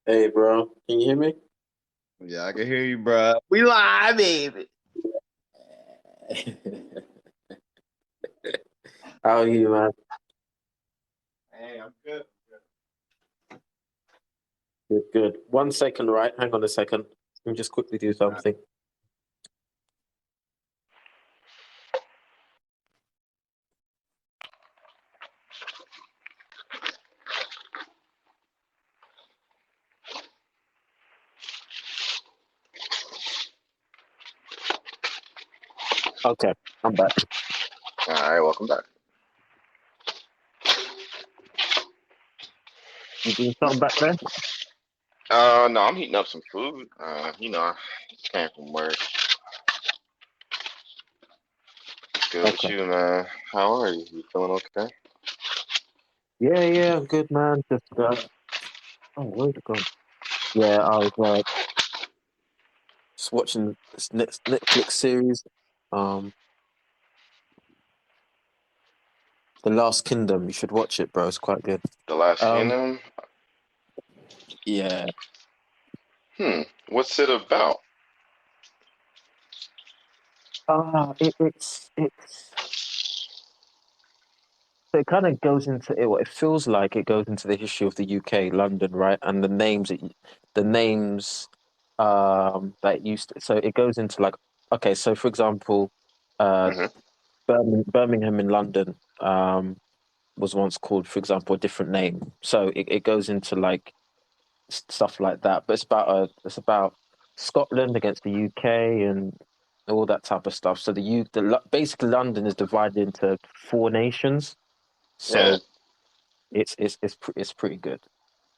Hey, bro, can you hear me? Yeah, I can hear you, bro. We live, baby. How are you, man? Hey, I'm good. Good, good. 1 second, right? Hang on a second. Let me just quickly do something. Okay, I'm back. All right, welcome back. You doing something back there? No, I'm heating up some food. I just came from work. Good with Okay. you, man. How are you? You feeling okay? Yeah, yeah, I'm good, man. Oh, where's it gone? Yeah, I was just watching this next Netflix series, um, The Last Kingdom. You should watch it, bro. It's quite good. The Last Um, Kingdom. yeah. What's it about? It's So it kind of goes into it. What it feels like it goes into the history of the UK, London, right? And the names, that used to, so it goes into like, okay, so for example, uh, Hmm. Birmingham in London, was once called, for example, a different name. So it goes into like stuff like that. But it's about Scotland against the UK and all that type of stuff. So basically London is divided into four nations. Yeah. So it's pretty good.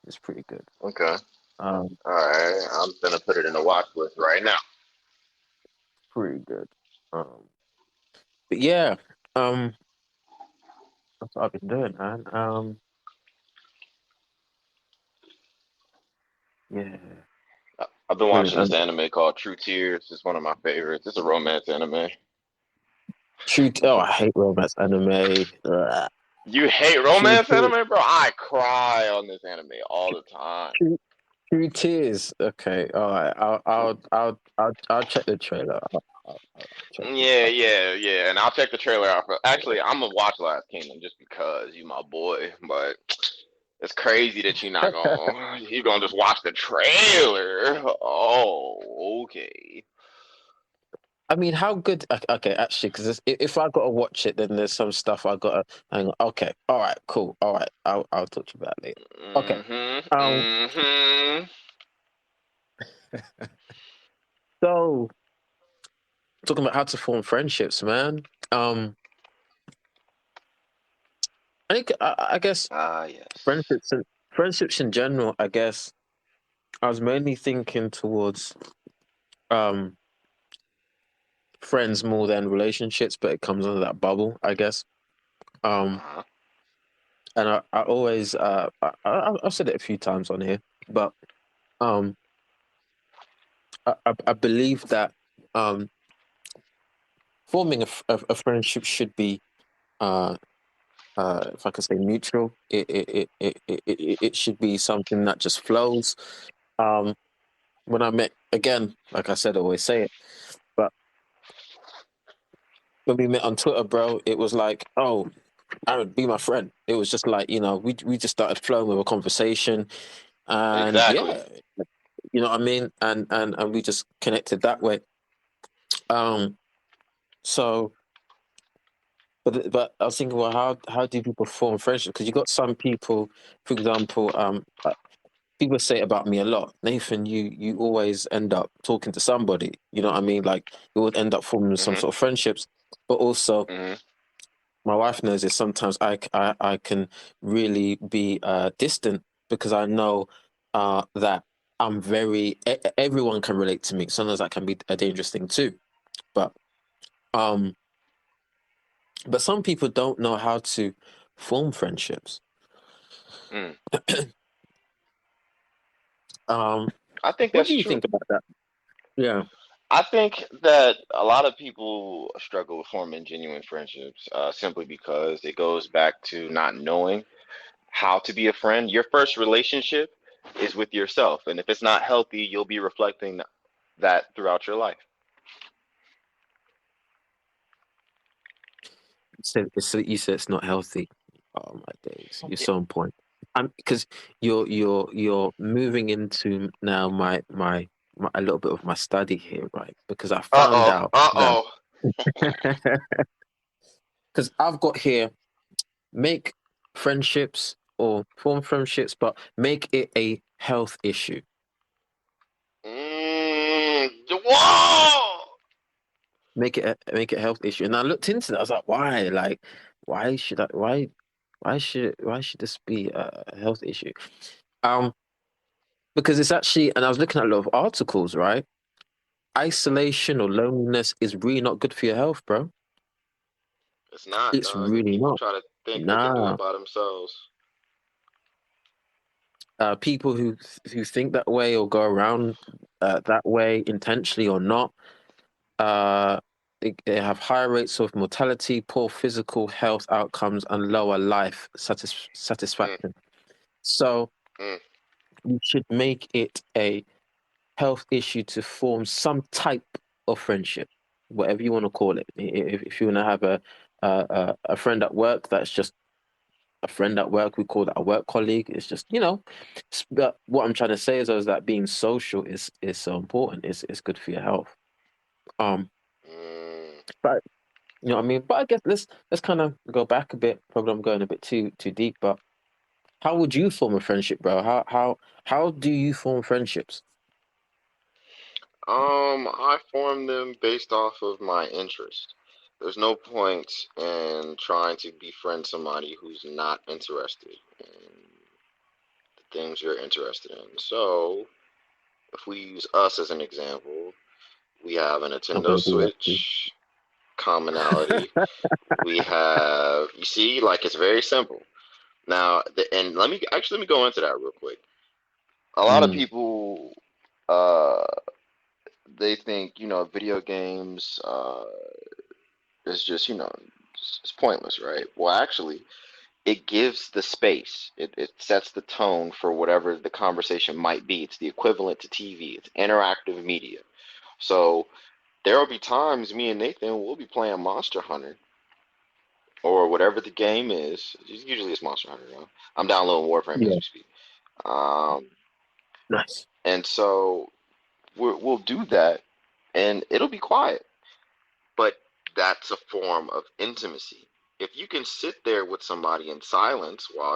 It's pretty good. Okay. Um, All right. I'm gonna put it in the watch list right now. pretty good. But yeah, um, that's what I've been doing, man. Yeah, I've been brilliant. watching this anime called True Tears. It's one of my favorites. It's a romance anime. Oh, I hate romance anime. Ugh. You hate True romance tears. anime, bro? I cry on this anime all the time. True, true tears. Okay, all right. I'll check the trailer. I'll check it Yeah, out. yeah, yeah. And I'll check the trailer out for. Actually, I'm gonna watch Last Kingdom just because you my boy. But it's crazy that you gonna just watch the trailer. Oh, okay. I mean, how good? Okay, actually, because if I gotta watch it, then there's some stuff I gotta hang on. Okay, all right, cool. All right, I'll talk to you about it later. Okay. Mhm, Um. mhm. So talking about how to form friendships, man. Um. I guess Ah, yes. friendships in general. I guess I was mainly thinking towards um friends more than relationships, but it comes under that bubble, I guess. Um. Uh-huh. And I always I've said it a few times on here, but um I believe that um, forming a friendship should be, uh, if I can say, mutual. It should be something that just flows. Um, when I met, again, like I said, I always say it, but when we met on Twitter, bro, it was like, oh, Aaron, be my friend. It was just like, we just started flowing with a conversation, and Exactly. yeah, you know what I mean, and we just connected that way. Um, so. But I was thinking, well, how do people form friendship? Because you got some people, for example, people say about me a lot, Nathan. You always end up talking to somebody. You know what I mean? Like you would end up forming some Mhm, sort of friendships. But also, mhm. my wife knows this. Sometimes I can really be distant because I know that everyone can relate to me. Sometimes that can be a dangerous thing too. But um, but some people don't know how to form friendships. Mm. Um, I think what that's do you true. think about that? Yeah. I think that a lot of people struggle with forming genuine friendships simply because it goes back to not knowing how to be a friend. Your first relationship is with yourself. And if it's not healthy, you'll be reflecting that throughout your life. So you said it's not healthy. Oh my days, you're Yeah. so on point. Because you're moving into now my a little bit of my study here, right? Because I found Uh-oh. out that Uh-oh. because I've got here make friendships or form friendships, but make it a health issue. Whoa! Make it a health issue. And I looked into that. I was like, why? Like, why should I? Why should this be a health issue? Um, because it's actually, and I was looking at a lot of articles, right? Isolation or loneliness is really not good for your health, bro. It's not, It's dog. really People not. try to think they can do Nah. it by themselves. People who think that way or go around that way intentionally or not, they have higher rates of mortality, poor physical health outcomes, and lower life Mm, satisfaction. So mm, you should make it a health issue to form some type of friendship, whatever you want to call it. If you want to have a friend at work, that's just a friend at work. We call that a work colleague. It's just But what I'm trying to say is that being social is so important. It's good for your health. Um, mm. but you know what I mean. But I guess let's kind of go back a bit. Probably I'm going a bit too deep. But how would you form a friendship, bro? How do you form friendships? I form them based off of my interest. There's no point in trying to befriend somebody who's not interested in the things you're interested in. So, if we use us as an example, we have a I'm Nintendo gonna do that too. Switch commonality. We have, you see, like it's very simple. Now, and let me go into that real quick. A lot of Mm, people, uh, they think video games is just it's pointless, right? Well, actually, it gives the space. It sets the tone for whatever the conversation might be. It's the equivalent to TV. It's interactive media. So there will be times me and Nathan will be playing Monster Hunter or whatever the game is. Usually it's Monster Hunter. I'm downloading Warframe as yeah, we speak. Um, nice. and so we'll do that, and it'll be quiet. But that's a form of intimacy. If you can sit there with somebody in silence while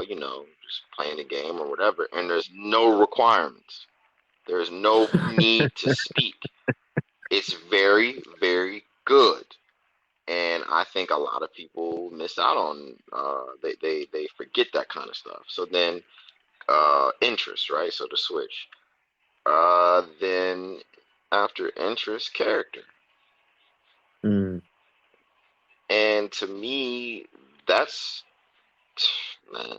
just playing the game or whatever, and there's no requirements, there's no need to speak. It's very, very good. And I think a lot of people miss out on they forget that kind of stuff. So then interest, right? So to switch. Then after interest, character. Mm, And to me, that's man.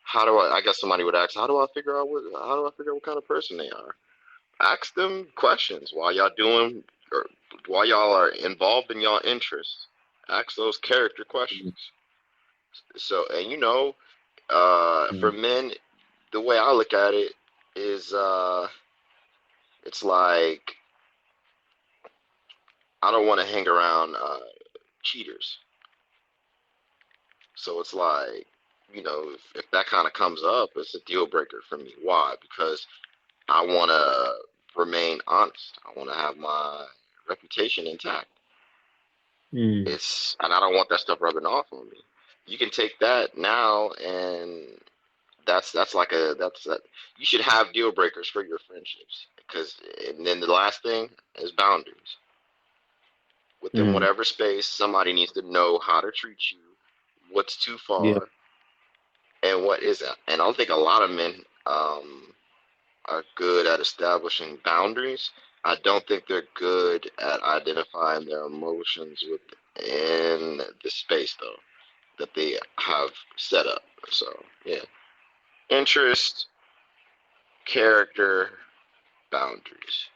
How do I guess somebody would ask, how do I figure out what kind of person they are? Ask them questions while y'all doing or while y'all are involved in y'all interests. Ask those character questions. mm, So, and for mm, men, the way I look at it is it's like I don't want to hang around cheaters. So it's like, if that kind of comes up, it's a deal breaker for me. Why? Because I want to remain honest. I want to have my reputation intact. mm, And I don't want that stuff rubbing off on me. You can take that now, and that's like that's that. You should have deal breakers for your friendships, and then the last thing is boundaries. Within mm. whatever space, somebody needs to know how to treat you, what's too Yeah. far, and what isn't. And I don't think a lot of men are good at establishing boundaries. I don't think they're good at identifying their emotions within the space, though, that they have set up. So, yeah. Interest, character, boundaries.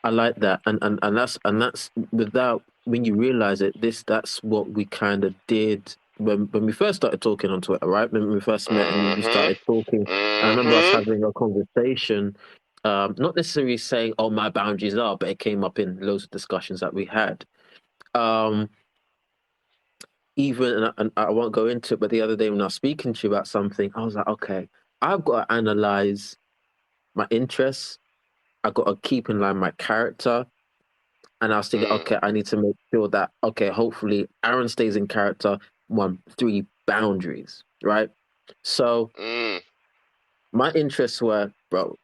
I like that, and that's without when you realize it. That's what we kind of did. when we first started talking on Twitter, right? When we first met and we Mm-hmm. started talking, I remember us Mm-hmm. having a conversation, not necessarily saying, "Oh, my boundaries are," but it came up in loads of discussions that we had. Um, Even and I won't go into it, but the other day when I was speaking to you about something, I was like, okay, I've got to analyze my interests. I've got to keep in line my character. And I was thinking, Mm, okay, I need to make sure that, okay, hopefully Aaron stays in character. One, three boundaries, right? So mm. my interests were, bro,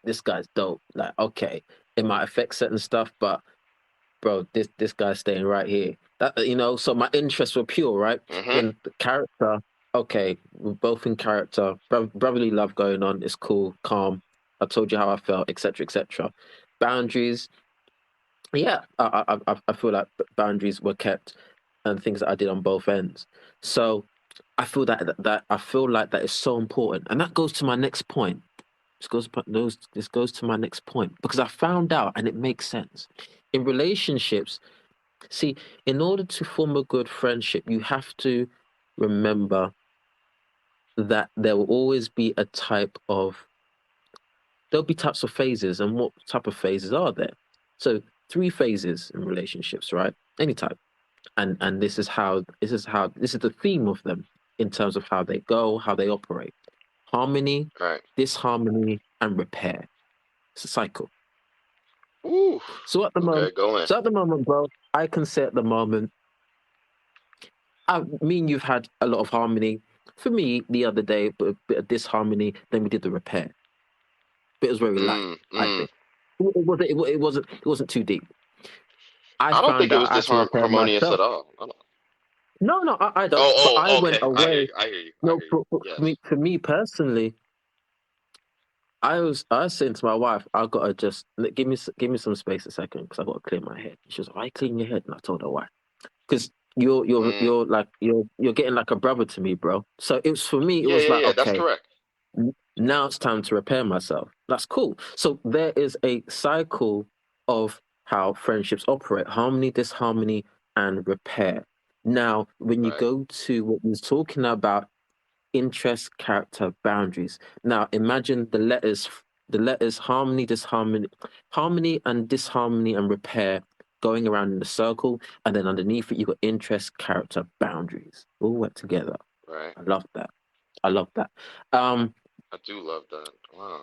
this guy's dope. Like, okay, it might affect certain stuff, but bro, this guy's staying right here. So my interests were pure, right? Mm-hmm. Then the character, okay, we're both in character, brotherly love going on. It's cool, calm. I told you how I felt, etc., etc. Boundaries, yeah, I feel like boundaries were kept, and things that I did on both ends. So I feel that I feel like that is so important, and that goes to my next point. This goes to my next point because I found out, and it makes sense. In relationships, see, in order to form a good friendship, you have to remember that there will always be there'll be types of phases, and what type of phases are there? So three phases in relationships, right? Any type. And this is the theme of them in terms of how they go, how they operate. Harmony, Right. disharmony, and repair. It's a cycle. Ooh. So at the moment, Okay, go in. bro, I can say at the moment, I mean, you've had a lot of harmony. For me, the other day, but a bit of disharmony. Then we did the repair. But it was very light, Mm, I mm. think. It wasn't too deep. I I don't think found it out was I had to repair disharmonious at myself. all. I don't- No, I don't. But Oh, I oh, went okay. I hear away. you. I hear you. I No, hear you. Yes. for me personally, I was saying to my wife, I gotta just give me some space a second because I gotta clear my head. She was like, "Why clean your head?" And I told her why. Because Mm. you're getting like a brother to me, bro. So it was for me. It Yeah, was yeah, like, yeah. That's okay, correct. now it's time to repair myself. That's cool. So there is a cycle of how friendships operate: harmony, disharmony, and repair. Now, when you Right. go to what we was talking about, interest, character, boundaries. Now, imagine the letters harmony, disharmony, harmony and disharmony and repair going around in a circle, and then underneath it you got interest, character, boundaries, all work together. Right. I love that. I love that. Um, I do love that. Wow.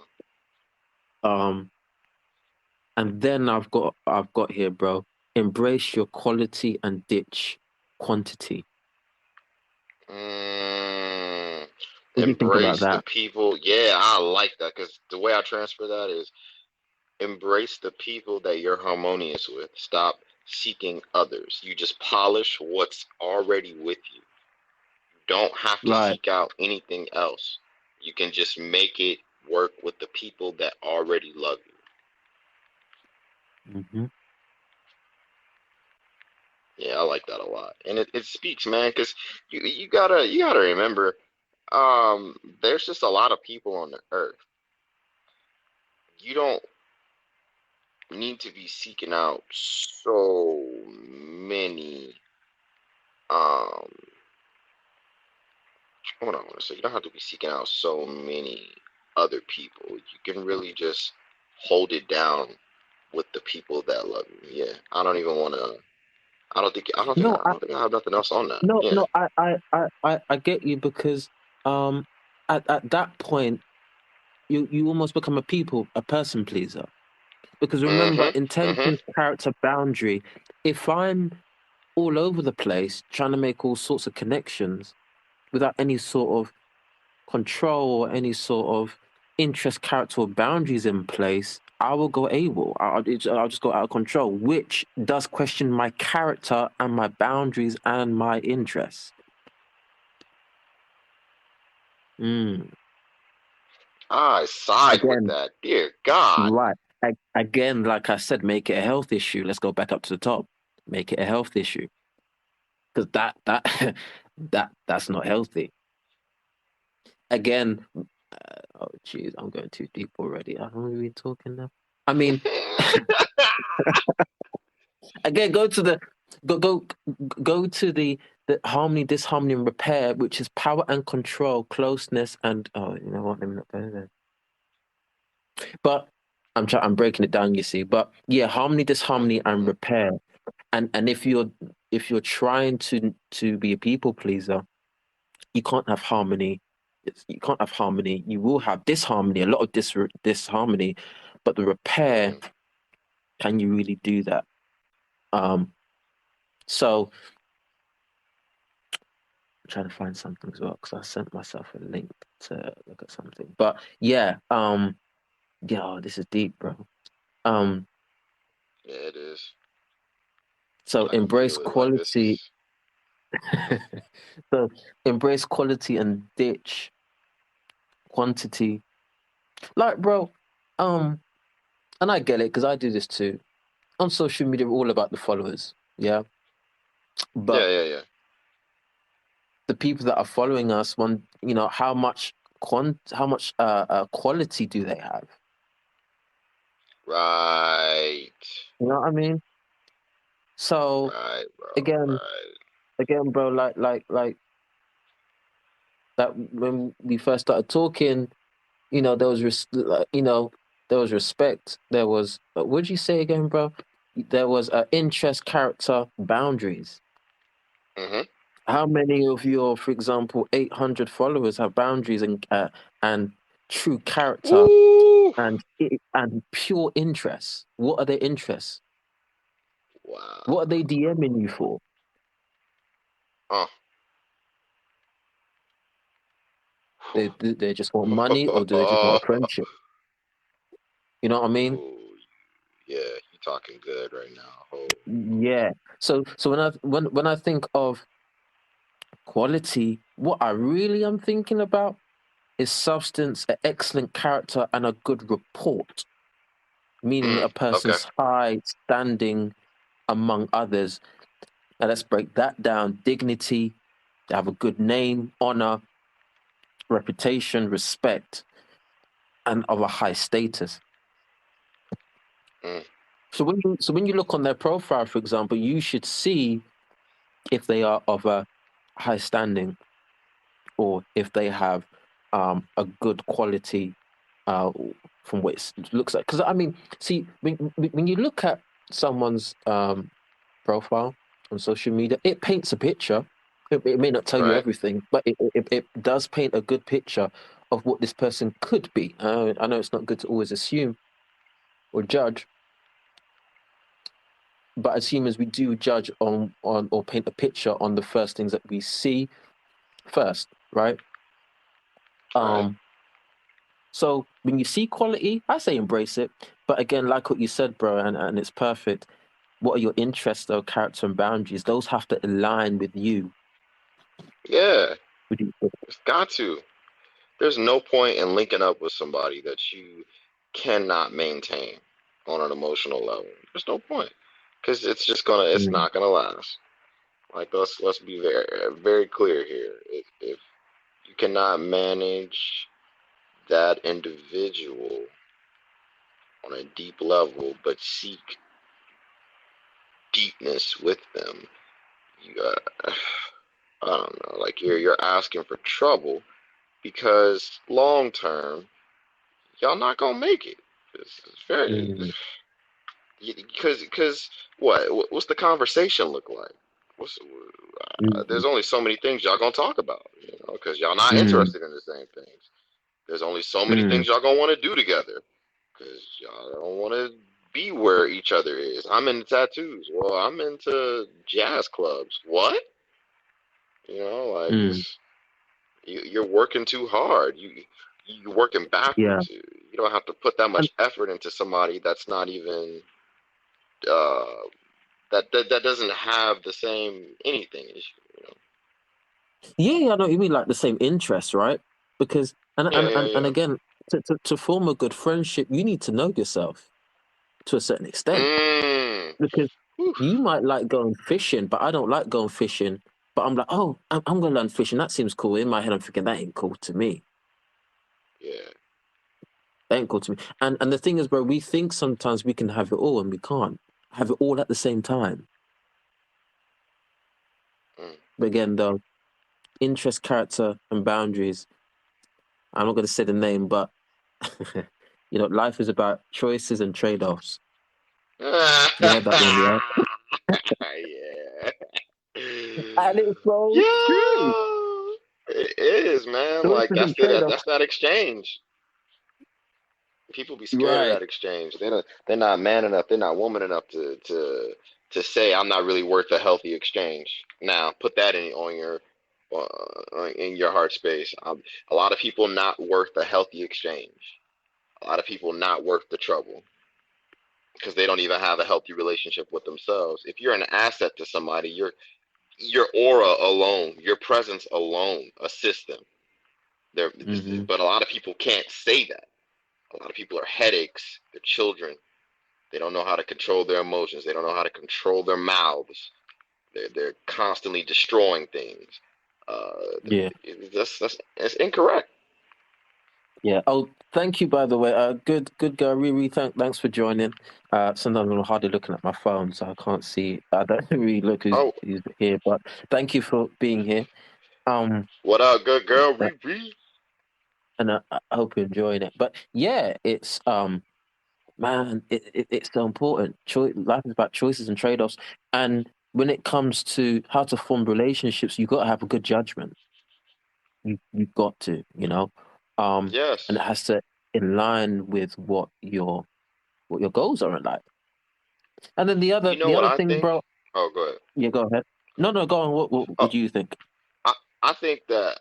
um, and then I've got here, bro. Embrace your quality and ditch quantity. Mm. What do you think about Embrace the that? people. Yeah, I like that because the way I transfer that is embrace the people that you're harmonious with. Stop seeking others. You just polish what's already with you. Don't have to Right. seek out anything else. You can just make it work with the people that already love you. Hmm. Yeah, I like that a lot. And it speaks, man, because you gotta remember, there's just a lot of people on the earth. You don't need to be seeking out so many um what I want to say. You don't have to be seeking out so many other people. You can really just hold it down with the people that love you. Yeah, I don't even want to. I don't think. I don't think. No, I don't think I have nothing else on that. no, Yeah. no, I get you because um at that point you almost become a person pleaser. Because remember, Mhm. Mhm. intention, character, boundary, if I'm all over the place trying to make all sorts of connections without any sort of control or any sort of interest, character, or boundaries in place, I will go AWOL. I'll just go out of control, which does question my character and my boundaries and my interests. Mm. I side with Again, that. Dear God. right. Again, like I said, make it a health issue. Let's go back up to the top. Make it a health issue because that's not healthy. Again, oh jeez, I'm going too deep already. I don't really talking now. I mean, again, go to the the harmony, disharmony, and repair, which is power and control, closeness, and you know what? Let me not go there. But I'm breaking it down. You see, but yeah, harmony, disharmony, and repair. And if you're trying to be a people pleaser, you can't have harmony. You can't have harmony. You will have disharmony, a lot of disharmony, but the repair, can you really do that? So I'm trying to find something as well because I sent myself a link to look at something. But yeah, this is deep, bro. Yeah, it is. So I can embrace feel it. Like this quality. is. So embrace quality and ditch quantity. Like, bro, and I get it because I do this too. On social media, we're all about the followers, yeah. But Yeah. the people that are following us want, how much quality do they have? Right. You know what I mean? So Right, bro. again, Right. bro, like that when we first started talking, there was there was respect. There was what did you say again, bro? There was interest, character, boundaries. How many of your, for example, 800 followers have boundaries and true character Woo! and pure interests? What are their interests? Wow. What are they DMing you for? They just want money, or do they just want a friendship? You know what I mean? Ooh, yeah, you talking good right now. Oh. Yeah. So when I think of quality, what I really am thinking about is substance, an excellent character, and a good report. Meaning a Okay. person's high standing among others. Now let's break that down. Dignity, they have a good name, honor, reputation, respect, and of a high status. So when you look on their profile, for example, you should see if they are of a high standing or if they have a good quality from what it looks like. Because I mean, see, when you look at someone's profile on social media, it paints a picture. It may not tell you Right. everything, but it does paint a good picture of what this person could be. I know it's not good to always assume or judge, but as humans, we do judge on or paint a picture on the first things that we see first, right? Right. So when you see quality, I say embrace it. But again, like what you said, bro, and it's perfect. What are your interests, though, character and boundaries? Those have to align with you. Yeah, With you. it's got to. There's no point in linking up with somebody that you cannot maintain on an emotional level. There's no point because it's Mm, not gonna last. Like let's be very clear here. If you cannot manage that individual on a deep level, but seek deepness with them, you I don't know, like you're asking for trouble because long term, y'all not gonna make it. It's very mm, because what's the conversation look like? What's mm, there's only so many things y'all gonna talk about, because y'all not mm, interested in the same things. There's only so many mm, things y'all gonna want to do together because y'all don't want to be where each other is. I'm into tattoos. Well, I'm into jazz clubs. What? Like mm. it's you're working too hard. You're working Yeah. backwards. You don't have to put that And much effort into somebody that's not even uh, that doesn't have the same anything as you. yeah, I know what you mean, like the same interests, right? Because and Yeah. again, to form a good friendship, you need to know yourself to a certain extent. Mm. Because Whew. you might like going fishing, but I don't like going fishing. But I'm like, oh, I'm going to learn fishing. That seems cool. In my head, I'm thinking that ain't cool to me. Yeah. That ain't cool to me. And the thing is, bro, we think sometimes we can have it all, and we can't have it all at the same time. Mm. But again, though, interest, character, and boundaries. I'm not going to say the name, but life is about choices and trade-offs. You heard that one, right? Yeah. And it's so true. Yeah. It is, man. Like Choices that's and the trade-offs. that's that exchange. People be scared of Right. that exchange. They're not man enough. They're not woman enough to say I'm not really worth a healthy exchange. Now put that in your heart space. A lot of people not worth a healthy exchange. A lot of people not worth the trouble because they don't even have a healthy relationship with themselves. If you're an asset to somebody, your aura alone, your presence alone assists them. There, Mm-hmm. but a lot of people can't say that. A lot of people are headaches. They're children. They don't know how to control their emotions. They don't know how to control their mouths. They're constantly destroying things. Yeah. It's incorrect. Yeah. Oh, thank you, by the way. Good girl, Riri. Thanks for joining. Sometimes I'm hardly looking at my phone, so I can't see. I don't really look Oh, who's here, but thank you for being here. Um, what up, good girl, uh, Riri? and I hope you're enjoying it. But yeah, it's man, it's so important. Life is about choices and trade-offs, and when it comes to how to form relationships, you've got to have a good judgment. You've got to. Um, and it Yes. has to in line with what your goals are in life. And then the You other know the what other I thing, think? bro. Oh, go ahead. Yeah, go ahead. No, go on. What Oh, do you think? I think that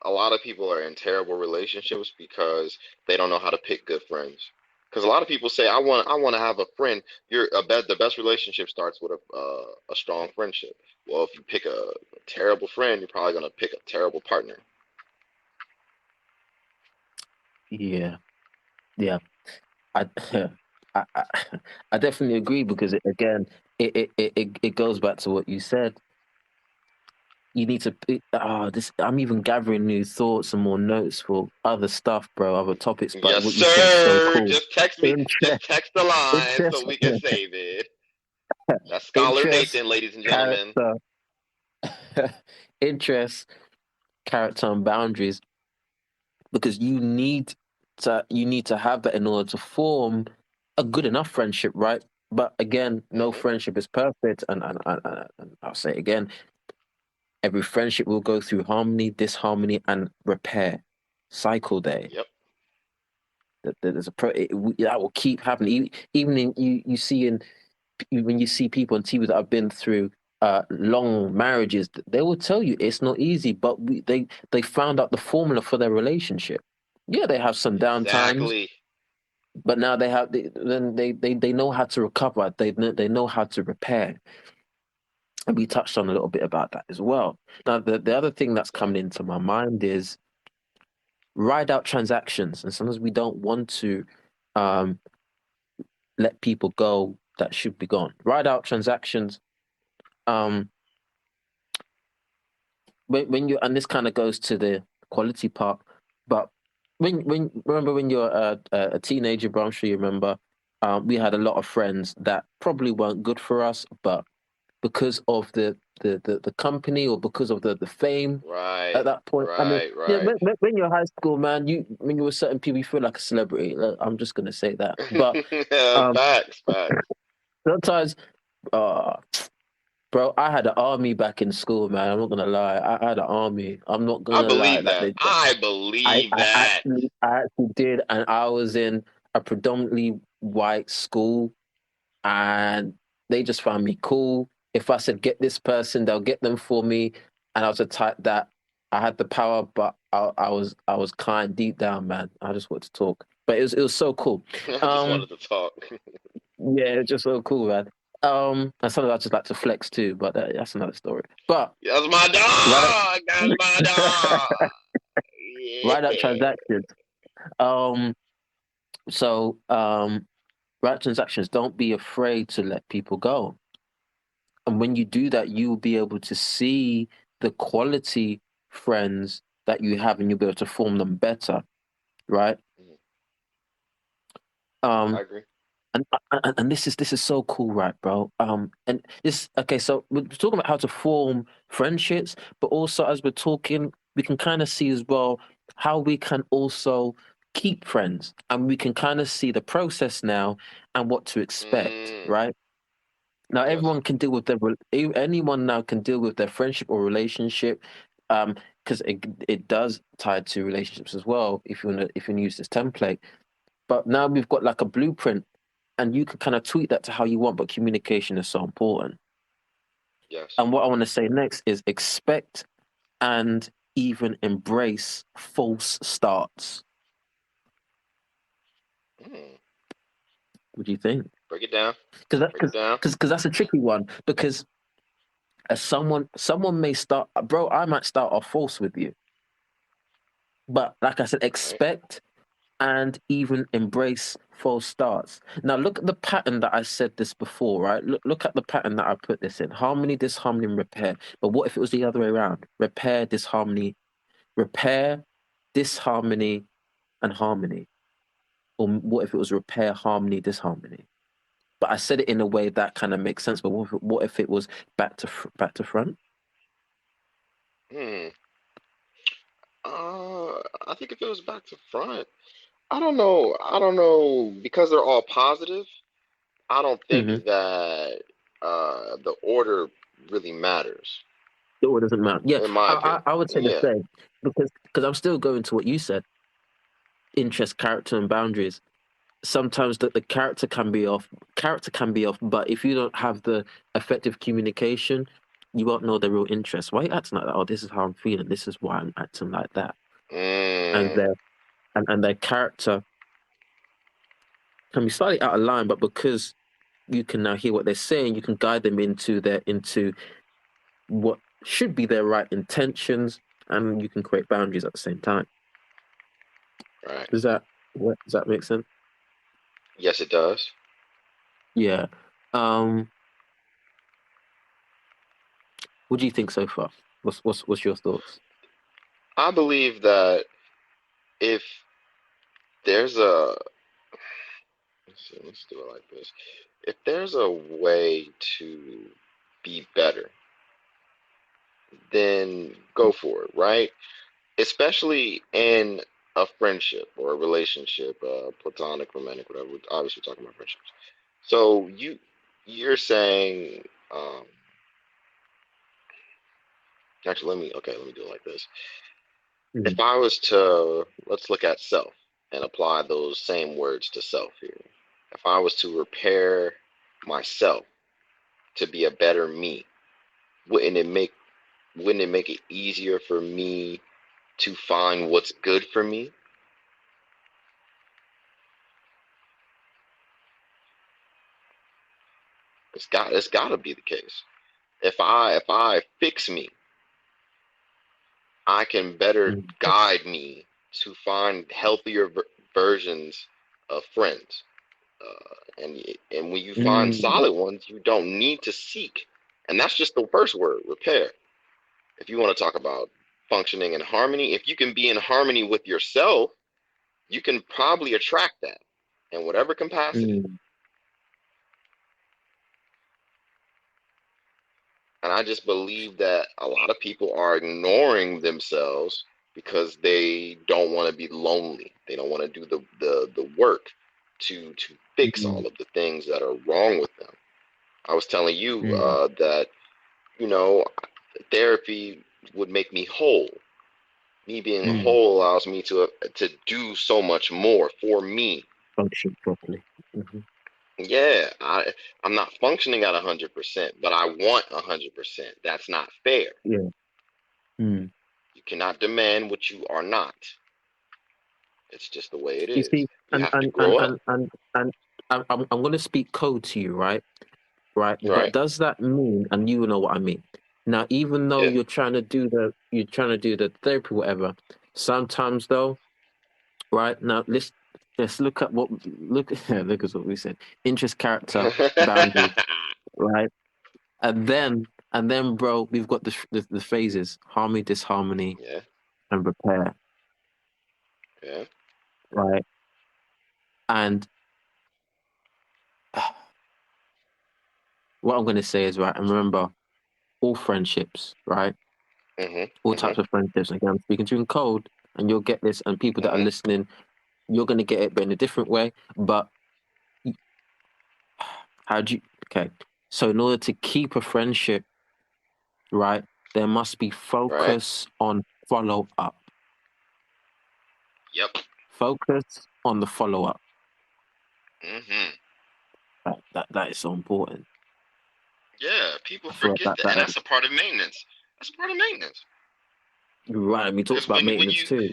a lot of people are in terrible relationships because they don't know how to pick good friends. Because a lot of people say, I want to have a friend. The best relationship starts with a strong friendship. Well, if you pick a terrible friend, you're probably gonna pick a terrible partner. Yeah, yeah. I I I definitely agree because again, it goes back to what you said. You need to this. I'm even gathering new thoughts and more notes for other stuff, bro, other topics. But Yes, what you said is so sir. cool. Just text me. Interest, Just text the line so interest, we can save it. That's Scholar interest, Nathan, ladies and gentlemen. character, interest, character, and boundaries. Because you need to have that in order to form a good enough friendship, right? But again, no Hmm. friendship is perfect, and I'll say it again: every friendship will go through harmony, disharmony, and repair. Cycle day. Yep. There's that will keep happening. Even in you see when you see people on TV that have been through long marriages, they will tell you it's not easy, but they found out the formula for their relationship. Yeah, they have some down times, Exactly. but now they know how to recover. They know how to repair, and we touched on a little bit about that as well. Now, the other thing that's coming into my mind is ride out transactions, and sometimes we don't want to um, let people go that should be gone. Ride out transactions. Um, when you and this kind of goes to the quality part, but when remember when you're a teenager, bro, I'm sure you remember. We had a lot of friends that probably weren't good for us, but because of the company or because of the fame at Right. that point. I mean, Right. yeah, Right. when you're high school, man, when you were certain people, you feel like a celebrity. I'm just gonna say that. But um, Facts. Facts. sometimes, uh, bro, I had an army back in school, man. I'm not gonna lie. I had an army. I'm not I gonna lie. believe Like that. I believe that. I actually did, and I was in a predominantly white school, and they just found me cool. If I said get this person, they'll get them for me, and I was the type that I had the power, but I was kind deep down, man. I just wanted to talk, but it was so cool. I just Um, wanted to talk. yeah, it's just so cool, man. And sometimes I just like to flex too, but that's another story. But That's my right up, dog. That's my dog. right up Yeah. transactions. Um, so right transactions. Don't be afraid to let people go. And when you do that, you will be able to see the quality friends that you have and you'll be able to form them better, right? Mhm. I Um, agree. and this is so cool, right, bro? And this okay. So we're talking about how to form friendships, but also as we're talking, we can kind of see as well how we can also keep friends, and we can kind of see the process now and what to expect, Mm, right? Now yes. everyone can deal with anyone now can deal with their friendship or relationship, because it does tie to relationships as well. If you use this template, but now we've got like a blueprint and you can kind of tweak that to how you want, but communication is so important. Yes. And what I want to say next is expect and even embrace false starts. Mm, What do you think? break it down. Because Break it down. that's a tricky one. Because as someone may start, bro, I might start off false with you, but like I said, Right. expect and even embrace false starts. Now look at the pattern that I said this before, right? Look at the pattern that I put this in. Harmony, disharmony, and repair. But what if it was the other way around? Repair, disharmony, and harmony. Or what if it was repair, harmony, disharmony? But I said it in a way that kind of makes sense. But what if it was back to front? Hmm. I think if it was back to front, I don't know. I don't know because they're all positive. I don't think Mm-hmm. that the order really matters, It doesn't matter. Yeah, in my opinion. I would say the Yeah. same because I'm still going to what you said: interest, character, and boundaries. Sometimes the character can be off, but if you don't have the effective communication, you won't know the real interest. Why are you acting like that? Oh, this is how I'm feeling, this is why I'm acting like that. And Mm, their character can be slightly out of line, but because you can now hear what they're saying, you can guide them into what should be their right intentions, and you can create boundaries at the same time. right. Does that does that make sense? Yes, it does. Yeah. um what do you think so far? What's your thoughts? I believe that if there's a let's do it like this. If there's a way to be better, then go for it, right? Especially in a friendship or a relationship, platonic, romantic, whatever. Obviously, we're talking about friendships. So you're saying, um, actually, let me do it like this. Mhm. If I was to let's look at self and apply those same words to self here. If I was to repair myself to be a better me, wouldn't it make wouldn't it make it easier for me to find what's good for me? It's got to be the case. If I fix me, I can better Mhm. guide me to find healthier versions of friends. And when you find Mm, solid ones, you don't need to seek. And that's just the first word, repair. If you want to talk about functioning in harmony, if you can be in harmony with yourself, you can probably attract that in whatever capacity. mm, And I just believe that a lot of people are ignoring themselves because they don't want to be lonely. They don't want to do the work to fix mm, all of the things that are wrong with them. I was telling you mm, that you know therapy would make me whole. Me being mm. whole allows me to do so much more for me. Function properly. Hmm. Yeah, I'm not functioning at 100%, but I want 100%. That's not fair. Yeah. Mm. You cannot demand what you are not. It's just the way it You is. see, You have to and grow up, I'm going to speak code to you, right? Right. But right? does that mean, and you know what I mean? Now, even though Yeah. you're trying to do the therapy, whatever, sometimes though, right now, let's look at look at what we said: interest, character, boundaries, right? And then, bro, we've got the phases: harmony, disharmony, Yeah, and repair, yeah. right? And what I'm going to say is, right, and remember, all friendships, right, all types of friendships. Again, I'm speaking to you in code, and you'll get this, and people that are listening, you're going to get it, but in a different way. But how do you? Okay, so in order to keep a friendship, right, there must be focus on follow up. Yep. Focus on the follow up. Mm-hmm. That is so important. Yeah, people forget that, and that's a part of maintenance. That's a part of maintenance. Right, we talked about maintenance too.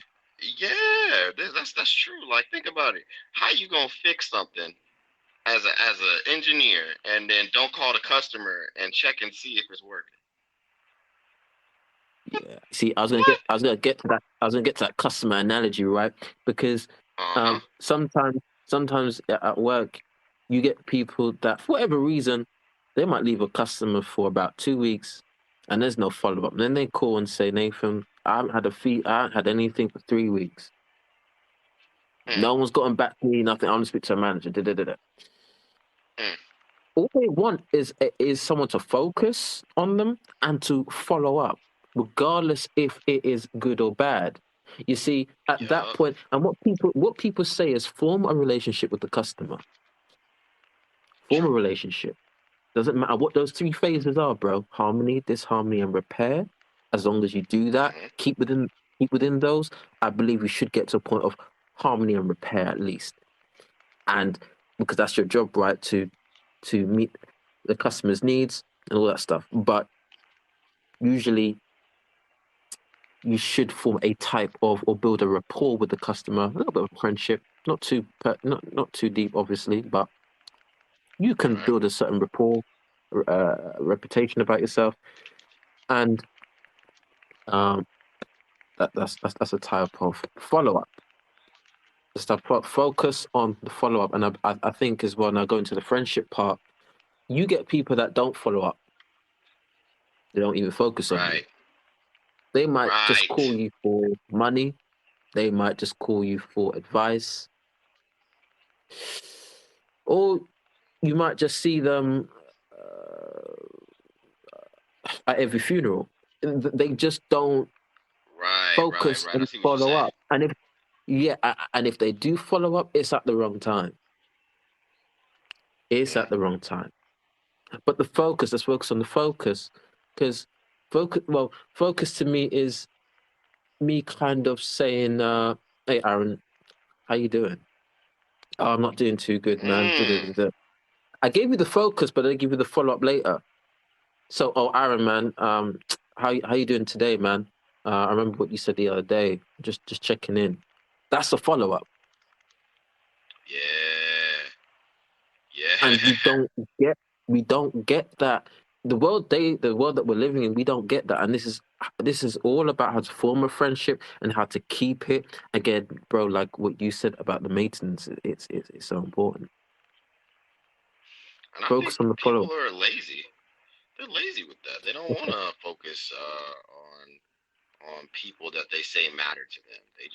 Yeah, that's true. Like, think about it. How you gonna fix something as a engineer and then don't call the customer and check and see if it's working? Yeah. See, I was gonna get to that customer analogy, right? Because sometimes at work, you get people that for whatever reason, they might leave a customer for about 2 weeks, and there's no follow up. Then they call and say, Nathan, I haven't had anything for 3 weeks. No one's gotten back to me. Nothing. I want to speak to a manager. All they want is someone to focus on them and to follow up, regardless if it is good or bad. You see, at that point, and what people say is form a relationship with the customer. Form a relationship. Doesn't matter what those three phases are, bro. Harmony, disharmony, and repair. As long as you do that, keep within those, I believe we should get to a point of harmony and repair at least. And because that's your job, right? To meet the customer's needs and all that stuff. But usually you should form a type of or build a rapport with the customer, a little bit of friendship, not too deep, obviously, but you can build a certain rapport, reputation about yourself, and that's a type of follow up. Just focus on the follow up, and I think as well. Now going to the friendship part, you get people that don't follow up. They don't even focus on you. They might just call you for money. They might just call you for advice. Or you might just see them at every funeral. They just don't focus and follow up. And if they do follow up, it's at the wrong time. It's at the wrong time. But the focus, let's focus on the focus. Because focus to me is me kind of saying, hey Aaron, how you doing? Oh, I'm not doing too good, man. I gave you the focus, but I give you the follow up later. So, Aaron, man, how you doing today, man? I remember what you said the other day. Just checking in. That's the follow up. Yeah. And we don't get that. The world that we're living in, we don't get that. And this is all about how to form a friendship and how to keep it. Again, bro, like what you said about the maintenance, it's so important. And focus on the follow. People are lazy. They're lazy with that. They don't want to focus on people that they say matter to them. They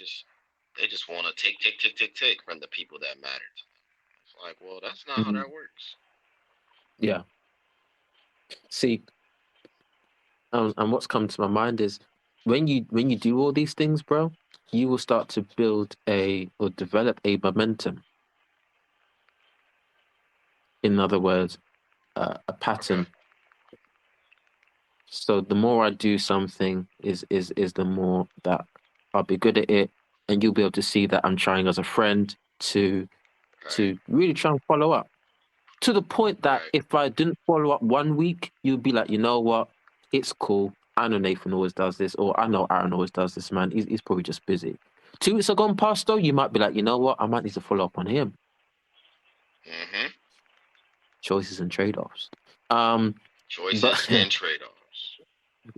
just want to take from the people that matter to them. It's like, well, that's not how that works. Yeah. See, and what's come to my mind is when you do all these things, bro, you will start to build or develop a momentum. In other words, a pattern. Okay. So the more I do something is the more that I'll be good at it, and you'll be able to see that I'm trying as a friend to really try and follow up. To the point that if I didn't follow up 1 week, you'd be like, you know what? It's cool. I know Nathan always does this, or I know Aaron always does this, man. He's probably just busy. 2 weeks have gone past, though, you might be like, you know what? I might need to follow up on him. Choices and trade-offs. Choices and trade-offs.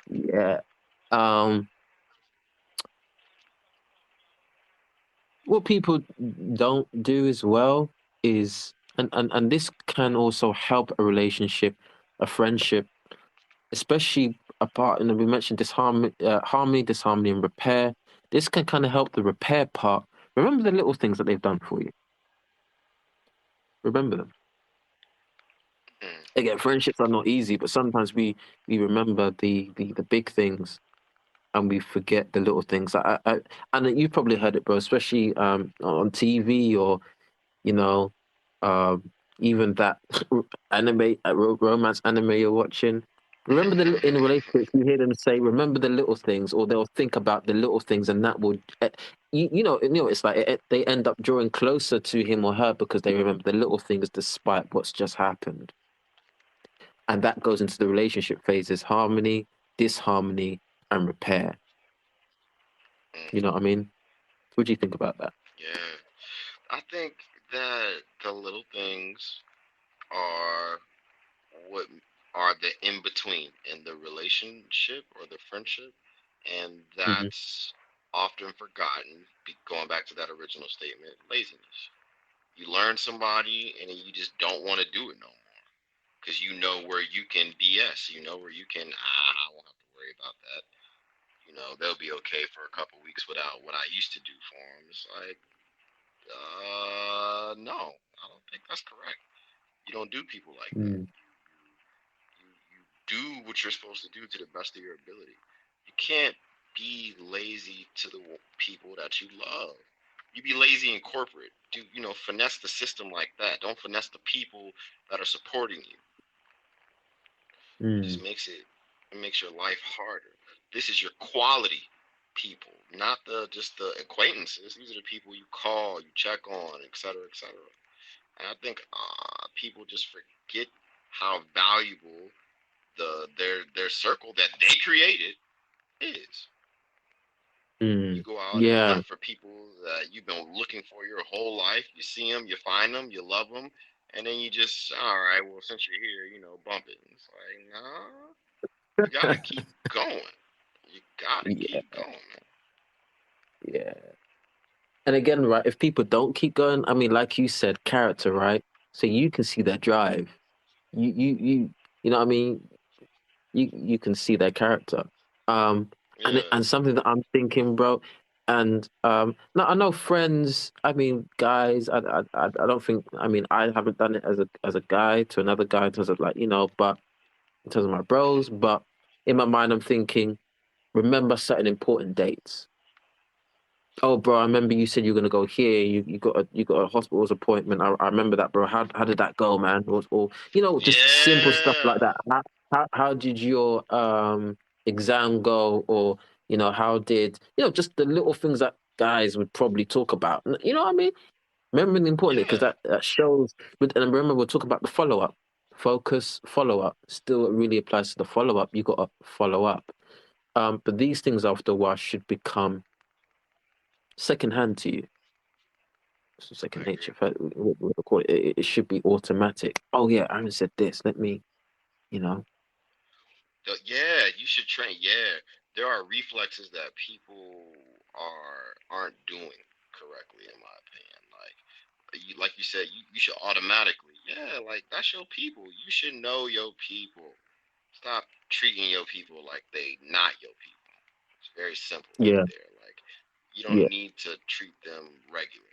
Yeah. What people don't do as well is, and this can also help a relationship, a friendship, especially apart. And we mentioned harmony, disharmony, and repair. This can kind of help the repair part. Remember the little things that they've done for you. Remember them. again, friendships are not easy, but sometimes we remember the big things and we forget the little things. And you probably heard it, bro, especially on TV or you know, even that anime, romance anime you're watching. Remember in a relationship, you hear them say, "Remember the little things," or they'll think about the little things, and that will, it's like they end up drawing closer to him or her because they remember the little things despite what's just happened, and that goes into the relationship phases: harmony, disharmony, and repair. You know what I mean? What do you think about that? Yeah, I think that the little things are what are the in between in the relationship or the friendship, and Hmm. that's often forgotten. Going back to that original statement, laziness. You learn somebody, and then you just don't want to do it no more because you know where you can BS. You know where you can. I won't have to worry about that. They'll be okay for a couple weeks without what I used to do for them. It's like, no, I don't think that's correct. You don't do people like that. Mm. You do what you're supposed to do to the best of your ability. You can't be lazy to the people that you love. You be lazy in corporate. Do finesse the system like that? Don't finesse the people that are supporting you. It just Mm. makes your life harder. This is your quality people, not the acquaintances. These are the people you call, you check on, etc., etc. And I think people just forget how valuable their circle that they created is. You Mm. go out and Yeah. hunt for people that you've been looking for your whole life. You see them, you find them, you love them, and then you just, all right, well, since you're here, bump it. And it's like, no, you gotta keep going. You gotta Yeah. keep going, man. Yeah. And again, right, if people don't keep going, I mean, like you said, character, right? So you can see their drive. You know what I mean? You can see their character. Yeah. And something that I'm thinking, bro, and no, I know friends, I mean, guys, I don't think, I mean, I haven't done it as a guy to another guy in terms of like, but in terms of my bros, Hmm. but in my mind, I'm thinking, remember certain important dates. Oh, bro, I remember you said you were gonna go here. You got a hospital's appointment. I remember that, bro. How did that go, man? Or just simple stuff Yeah. like that. How did your exam go? Or how did just the little things that guys would probably talk about. You know what I mean? Remembering the important because Yeah. that shows. But and remember, we'll talk about the follow up. Focus, follow up. Still, it really applies to the follow up. You got to follow up. But these things after a while should become secondhand to you. I Second nature. agree. What we call it. It should be automatic. Oh yeah, Aaron said this. Let me, you know. Yeah, you should train. Yeah, there are reflexes that people aren't doing correctly, in my opinion. Like you said, you should automatically. Yeah, like that's your people. You should know your people. Stop treating your people like they not your people. It's very simple right Yeah, there. Like you don't yeah, need to treat them regularly.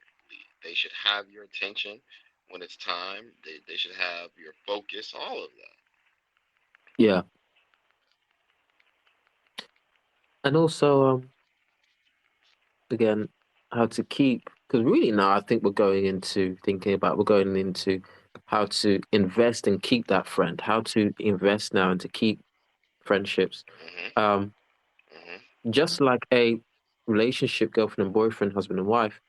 They should have your attention when it's time. They should have your focus. All of that. yeah. And also, again, how to keep because really now I think we're going into how to invest and keep that friend. How to invest now and to keep friendships. Mhm. Um, Mhm. just like a relationship, girlfriend and boyfriend, husband and wife.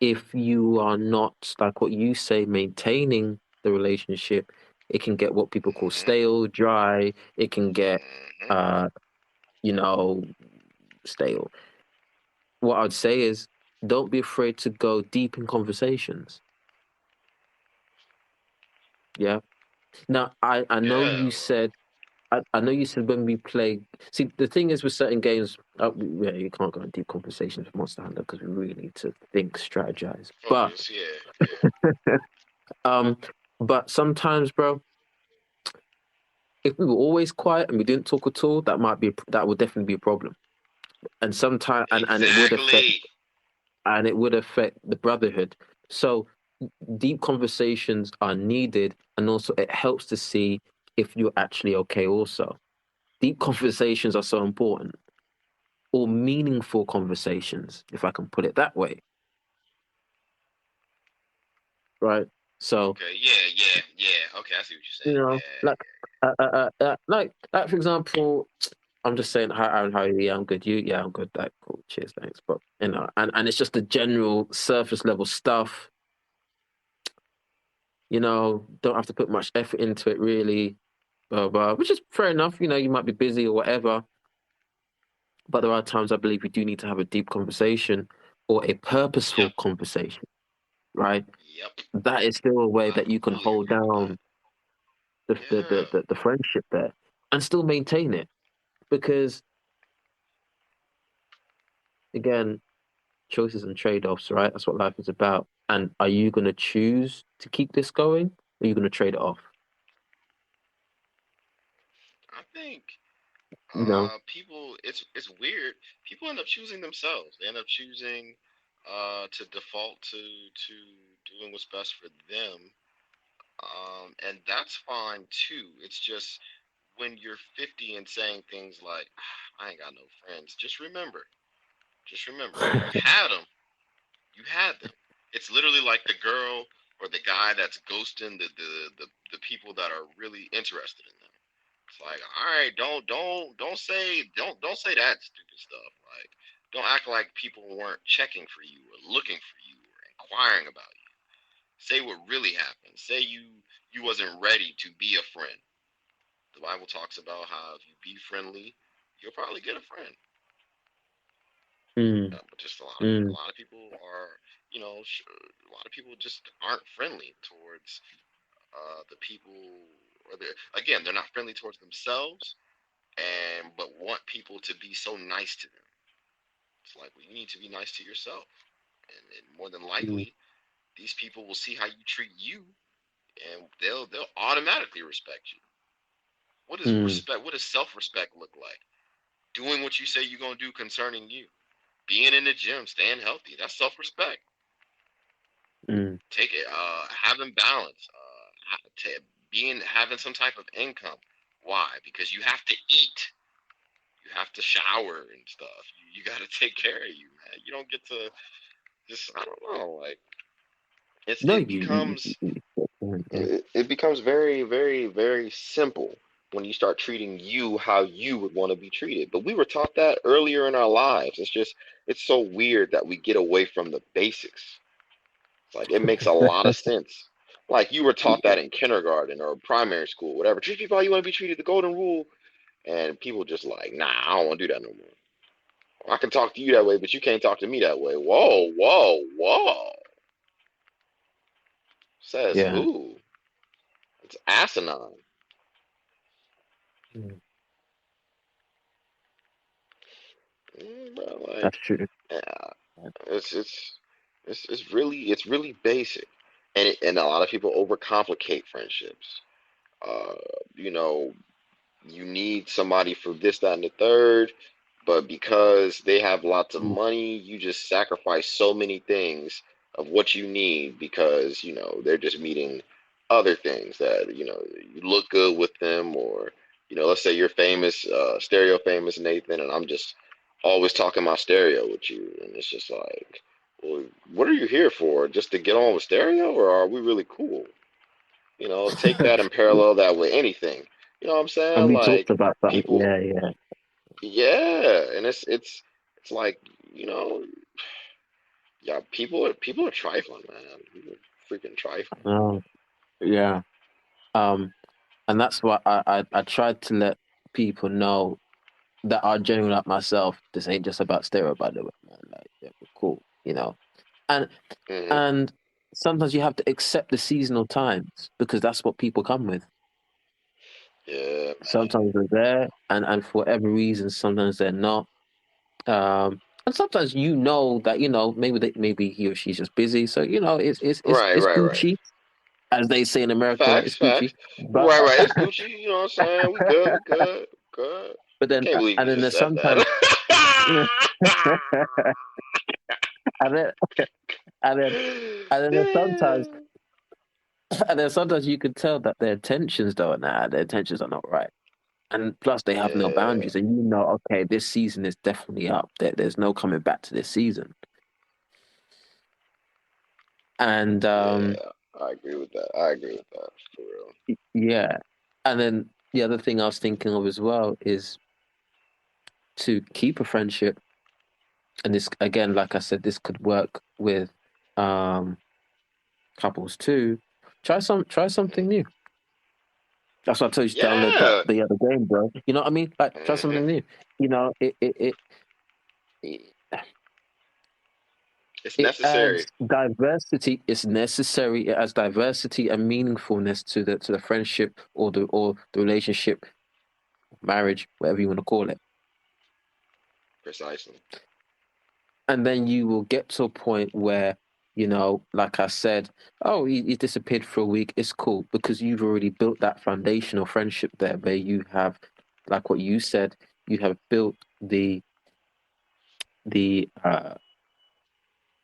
If you are not like what you say, maintaining the relationship, it can get what people call Mhm. stale, dry. It can get, Mhm. uh, you know, stale. What I'd say is, don't be afraid to go deep in conversations. Yeah. Now, I know Yeah. you said. I know you said when we play. See, the thing is with certain games, yeah, you can't go in deep conversations with Monster Hunter because we really need to think, strategize. But, Focus. Yeah. Yeah. um, but sometimes, bro, if we were always quiet and we didn't talk at all, that would definitely be a problem. And sometimes and Exactly. it would affect the brotherhood. So deep conversations are needed, and also it helps to see if you're actually okay. Also, deep conversations are so important, or meaningful conversations, if I can put it that way, right? So, Okay, yeah. Okay, I see what you're you saying. know, Yeah, like for example, I'm just saying, hi, Aaron, how are you? Yeah, I'm good. You? Yeah, I'm good. Like, cool. Cheers, thanks. But and it's just the general surface level stuff. Don't have to put much effort into it, really. Which is fair enough. You might be busy or whatever, but there are times I believe we do need to have a deep conversation or a yep, purposeful conversation, right? yep. That is still a way I that you can fully hold agree with that. down Yeah, the friendship there and still maintain it. Because again, choices and trade-offs, right? That's what life is about. And are you going to choose to keep this going? Or are you going to trade it off? I think You know? people. It's weird. People end up choosing themselves. They end up choosing to default to doing what's best for them. And that's fine too. It's just when you're 50 and saying things like, "I ain't got no friends." Just remember, you had them. You had them. It's literally like the girl or the guy that's ghosting the people that are really interested in them. It's like, all right, don't say that stupid stuff. Like, don't act like people weren't checking for you or looking for you or inquiring about you. Say what really happened. Say you wasn't ready to be a friend. The Bible talks about how if you be friendly, you'll probably get a friend. Mm, But just a mm, lot of people are, a lot of people just aren't friendly towards the people, or they're not friendly towards themselves, and but want people to be so nice to them. It's like, well, you need to be nice to yourself, and more than mm, likely, these people will see how you treat you, and they'll automatically respect you. What does mm, respect? What does self-respect look like? Doing what you say you're gonna do concerning you. Being in the gym, staying healthy. That's self-respect. mm, Take it, having balance, being having some type of income. Why? Because you have to eat, you have to shower and stuff. You got to take care of you, man. You don't get to just, I don't know, like it's no, it becomes yeah. it becomes very, very, very simple when you start treating you how you would want to be treated. But we were taught that earlier in our lives. It's so weird that we get away from the basics. Like it makes a lot of sense. Like you were taught that in kindergarten or primary school, whatever. Treat people how you want to be treated, the golden rule. And people just like, nah, I don't want to do that no more. I can talk to you that way, but you can't talk to me that way. Whoa, whoa, whoa. Says Yeah, who? It's asinine. mm, Bro, that's like, true. yeah, it's it's it's really basic, and a lot of people overcomplicate friendships. Uh, you know, you need somebody for this, that, and the third, but because they have lots of Mm, money, you just sacrifice so many things of what you need because, they're just meeting other things that, you look good with them, or, let's say you're famous, stereo famous Nathan, and I'm just always talking my stereo with you. And it's just like, well, what are you here for? Just to get on with stereo, or are we really cool? Take that and parallel that with anything. You know what I'm and saying? we talked Like about that. people, Yeah, yeah. yeah, and it's like, you know, yeah, people are trifling, man. People are freaking trifling. Oh, yeah. Um, and that's why I tried to let people know that are genuine like myself. This ain't just about stereo, by the way, man. Like, yeah, we're cool, and Hmm. and sometimes you have to accept the seasonal times because that's what people come with. Yeah, man. Sometimes they're there, and for whatever reason, sometimes they're not. And sometimes that maybe he or she's just busy, so Right, it's right, right. Gucci, as they say in America, right? Facts, It's Gucci, facts. but Right, right. It's Gucci. You know what I'm saying? We good, we good, good. but then Can't believe and you then just there's said sometimes that. and then and then and then there's sometimes and then sometimes you can tell that their intentions don't their intentions are not right. And plus they have no Yeah, boundaries, and you know, okay, this season is definitely up. There's no coming back to this season. And yeah, I agree with that. I agree with that for real. yeah. And then the other thing I was thinking of as well is to keep a friendship, and this again, like I said, this could work with um couples too. Try something new. That's why I told you to download Yeah. the other game, bro. You know what I mean? Like try Hmm. something new. You know, it It's it adds necessary. diversity. It's necessary. It adds diversity and meaningfulness to the friendship or the relationship, marriage, whatever you want to call it. Precisely. And then you will get to a point where, you know, like I said, oh, he disappeared for a week. It's cool because you've already built that foundational friendship there, where you have, like what you said, you have built the uh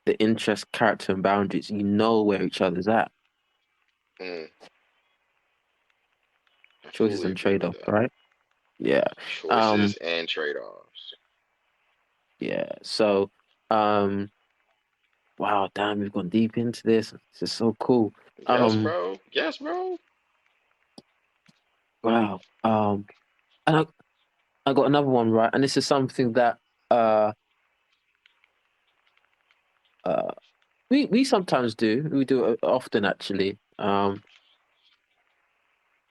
the interest, character, and boundaries. You know where each other's at. Mm, I Choices fully and agree trade with offs, that. right? Yeah. Um. Choices and trade-offs. Yeah. So, um. Wow. Damn, we've gone deep into this. This is so cool. Yes, Um. bro. Yes, bro. Wow. And I got another one right, and this is something that uh uh we sometimes do. We do it often actually.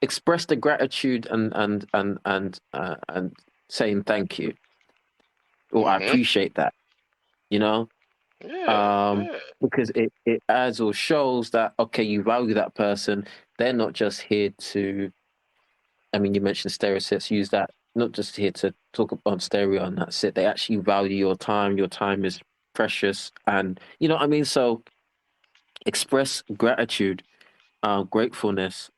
Express the gratitude and saying thank you or I Hmm. appreciate that. You know, Yeah, um, yeah. because it adds or shows that okay, you value that person. They're not just here to. I mean, you mentioned stereo sets. Use that not just here to talk about stereo and that's it. They actually value your time. Your time is precious, and you know what I mean. So express gratitude, gratefulness,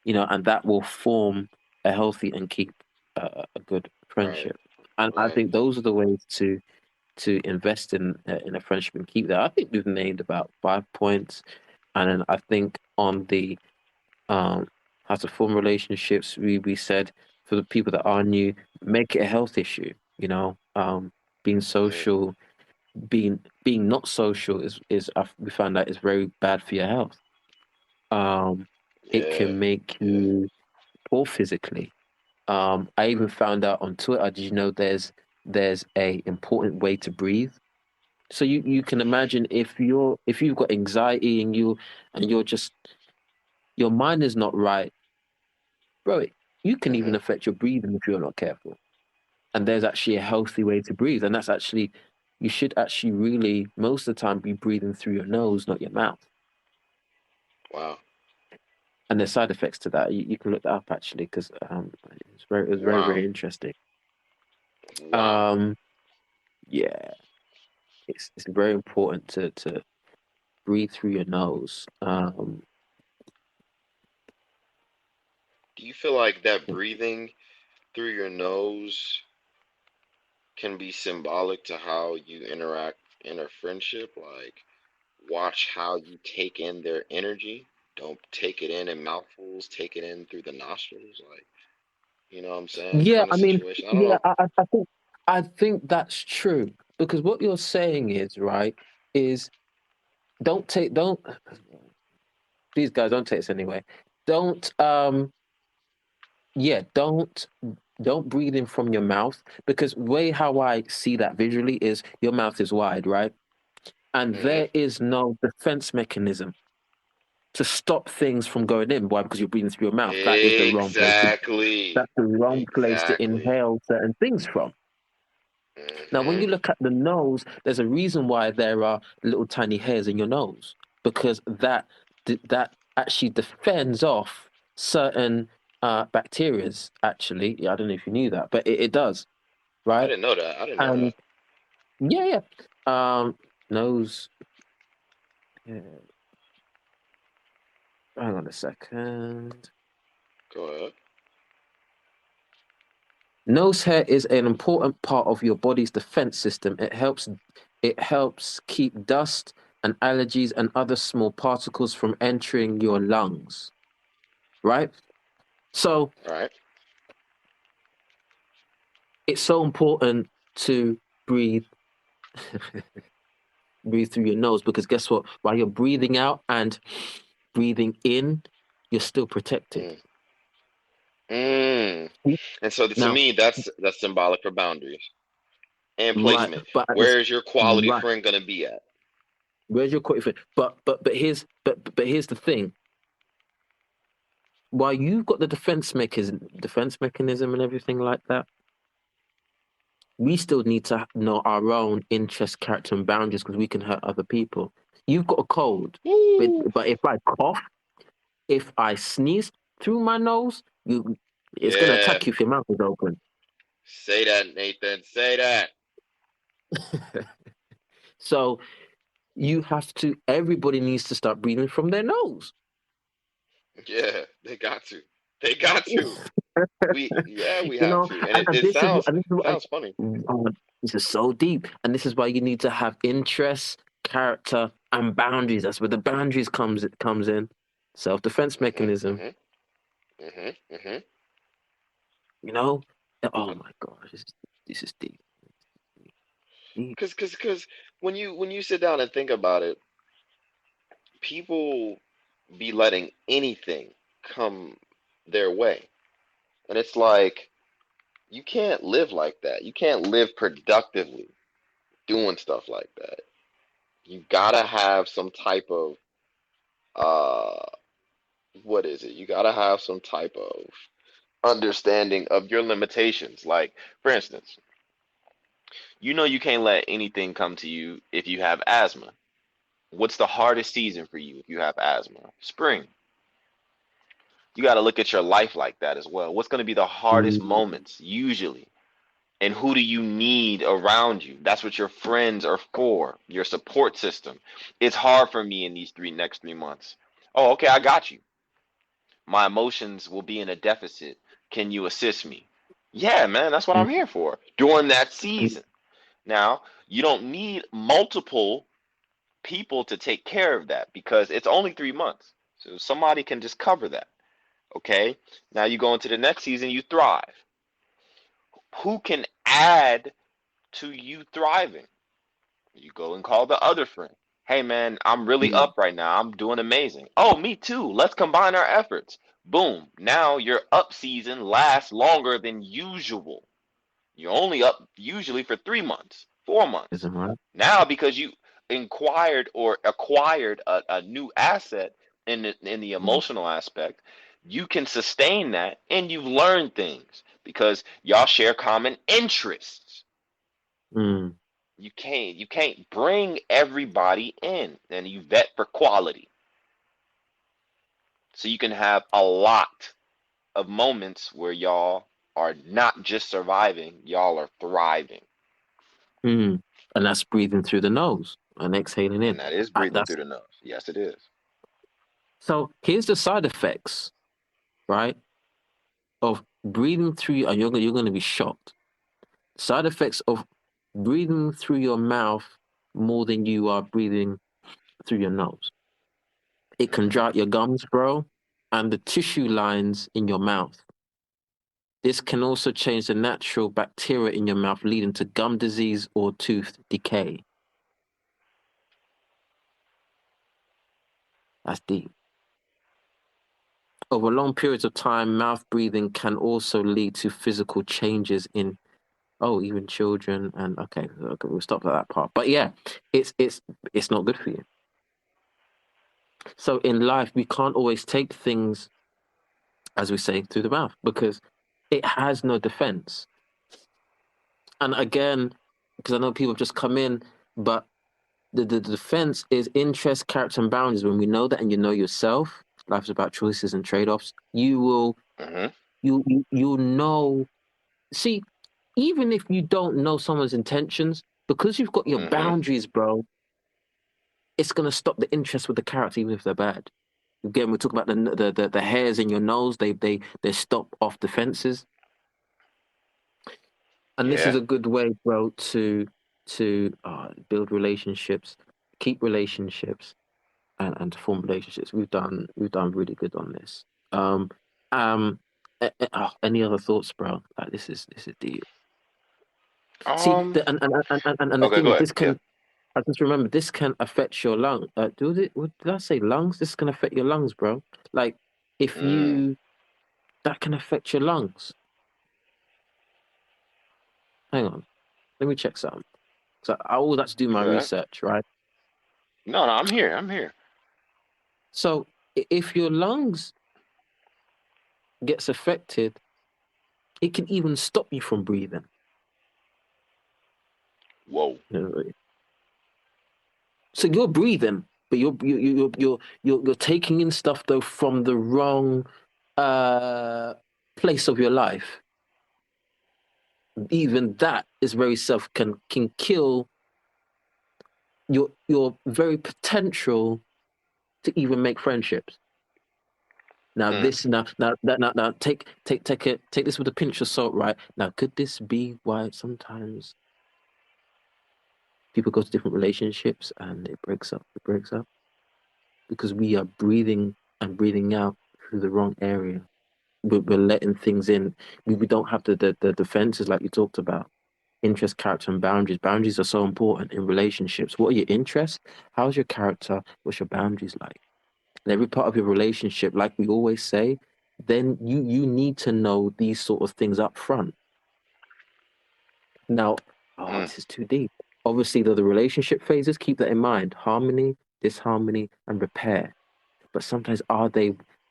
you know, and that will form a healthy and keep a good Right, friendship. And I right. think those are the ways to invest in a friendship and keep that. I think we've named about 5 points, and then I think on the um how to form relationships, we said for the people that are new, make it a health issue. You know, being Hmm. social, being not social is we found that is very bad for your health. Um, it Yeah, can make yeah. you poor physically. I even found out on Twitter. Did you know there's a important way to breathe? So you can imagine if you've got anxiety and you're just your mind is not right, bro. You can even Hmm. affect your breathing if you're not careful. And there's actually a healthy way to breathe, and that's actually you should actually really most of the time be breathing through your nose, not your mouth. Wow, And there's side effects to that. You can look that up actually because it was very wow, very interesting. wow. Um, yeah, it's very important to breathe through your nose. Do you feel like that breathing through your nose can be symbolic to how you interact in a friendship? Like, watch how you take in their energy. Don't take it in mouthfuls, take it in through the nostrils. Like, you know what I'm saying? Yeah, Kind of I mean, situation. I don't yeah, know. I think that's true because what you're saying is right is don't these guys don't take this anyway. Don't yeah don't breathe in from your mouth because way how I see that visually is your mouth is wide, right? And Hmm. there is no defense mechanism to stop things from going in. Why? Because you're breathing through your mouth. That is the wrong place. Exactly. That's the wrong place to Exactly. inhale certain things from. Now, when Hmm. you look at the nose, there's a reason why there are little tiny hairs in your nose because that actually defends off certain bacterias. Actually, yeah, I don't know if you knew that, but it does, I right? didn't know that. I didn't know And that. yeah, yeah, nose. Yeah, hang on a second. Go ahead. Nose hair is an important part of your body's defense system. It helps. It helps keep dust and allergies and other small particles from entering your lungs. Right? So Right. it's so important to breathe breathe through your nose, because guess what? While you're breathing out and breathing in, you're still protected. Mm. Mm. And so to Now, me, that's symbolic for boundaries and right, placement. but at this, Where is your quality right, friend gonna be at? where's your quote? But here's the thing. While you've got the defense mechanism and everything like that, we still need to know our own interest, character, and boundaries, because we can hurt other people. You've got a cold, Woo. but if I cough, if I sneeze through my nose, it's gonna Yeah. attack you if your mouth is open. Say that, Nathan. Say that. So you have to. Everybody needs to start breathing from their nose. Yeah, they got to. They got to. We You have know, to. And and it this is sounds and this is what sounds funny. this is so deep, and this is why you need to have interests, character, and boundaries. That's where the boundaries comes in. Self defense Hmm. mechanism. Hmm. Hmm. Hmm. You know. Oh my gosh, this is deep. Deep. Cause when you sit down and think about it, people be letting anything come their way. And it's like you can't live like that. You can't live productively doing stuff like that. You gotta have some type of uh what is it? You gotta have some type of understanding of your limitations. Like, for instance, you can't let anything come to you if you have asthma. What's the hardest season for you if you have asthma? Spring. You got to look at your life like that as well. What's going to be the hardest Mm, moments usually? And who do you need around you? That's what your friends are for, your support system. It's hard for me in these next 3 months. Oh, okay, I got you. My emotions will be in a deficit. Can you assist me? Yeah, man, that's what mm, I'm here for during that mm, season. Now, you don't need multiple people to take care of that because it's only 3 months. So somebody can just cover that. Okay. Now you go into the next season, you thrive. Who can add to you thriving? You go and call the other friend. Hey man, I'm really mm. up right now. I'm doing amazing. Oh, me too. Let's combine our efforts. Boom. Now your up season lasts longer than usual. You're only up usually for 3 months, 4 months. Isn't right? Now, because you inquired or acquired a new asset in the Mm, emotional aspect, you can sustain that and you've learned things because y'all share common interests. mm, You can't bring everybody in and you vet for quality. So you can have a lot of moments where y'all are not just surviving, y'all are thriving. mm. And that's breathing through the nose and exhaling in. And that is breathing That's through the nose. Yes, it is. so. Here's the side effects, right, of breathing through. And you're going to be shocked. Side effects of breathing through your mouth more than you are breathing through your nose. It can Hmm. dry out your gums, bro, and the tissue lines in your mouth. This can also change the natural bacteria in your mouth, leading to gum disease or tooth decay. That's deep. Over long periods of time, mouth breathing can also lead to physical changes in even children. And okay, we'll stop at that part. But yeah, it's not good for you. So in life, we can't always take things, as we say, through the mouth because it has no defense. And again, because I know people have just come in, but the defense is interest, character, and boundaries. When we know that, and you know yourself, life is about choices and trade-offs. You will Hmm. you'll know. See, even if you don't know someone's intentions, because you've got your Hmm. boundaries, bro, it's gonna stop the interest with the character, even if they're bad. Again, we talk about the hairs in your nose. They stop off defenses, and this is Yeah. a good way, bro, to build relationships, keep relationships, and to form relationships. We've done really good on this. Um, um, any other thoughts, bro? Like this is deep. See, and the Okay, thing go is, ahead. this Yeah. can. I just remember this can affect your lung. Did I say lungs? This can affect your lungs, bro. Like if Mm, you that can affect your lungs. Hang on, let me check something. So I always have to do my okay. research, right? No, no, I'm here. I'm here. So if your lungs gets affected, it can even stop you from breathing. Whoa. You know, so you're breathing, but you're taking in stuff though from the wrong uh place of your life. Even that is very self can kill your very potential to even make friendships. Now Mm. this now take this with a pinch of salt, right? Now could this be why sometimes people go to different relationships and it breaks up because we are breathing and breathing out through the wrong area. We're letting things in. We don't have the defenses like you talked about. Interest, character, and boundaries. Boundaries are so important in relationships. What are your interests? How's your character? What's your boundaries like? And every part of your relationship, like we always say, then you need to know these sort of things up front. Now, Mm. this is too deep. Obviously, the relationship phases, keep that in mind. Harmony, disharmony, and repair. But sometimes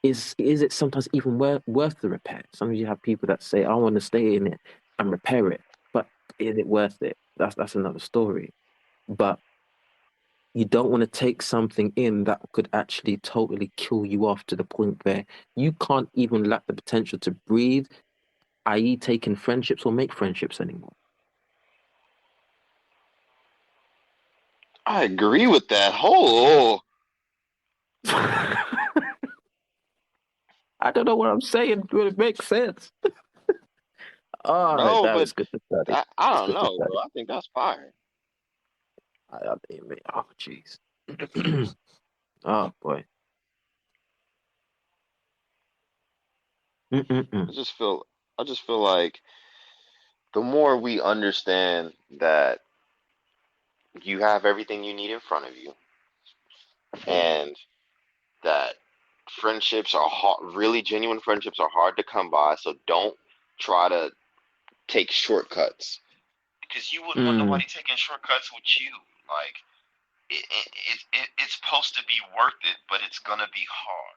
is it sometimes even worth the repair? Sometimes you have people that say, I want to stay in it and repair it, but is it worth it? That's another story. But you don't want to take something in that could actually totally kill you off to the point where you can't even lack the potential to breathe, i.e., taking friendships or make friendships anymore. I agree with that. Oh, I don't know what I'm saying, but it makes sense. Oh, no, that but is good to study. I It's don't good to know, study. bro. I think that's fire. Oh, jeez. Oh boy. I Mm-mm-mm. just feel, I just feel like the more we understand that you have everything you need in front of you, and that friendships are hard, really genuine friendships are hard to come by. So don't try to take shortcuts because you wouldn't want Mm, nobody taking shortcuts with you. Like it's supposed to be worth it, but it's gonna be hard.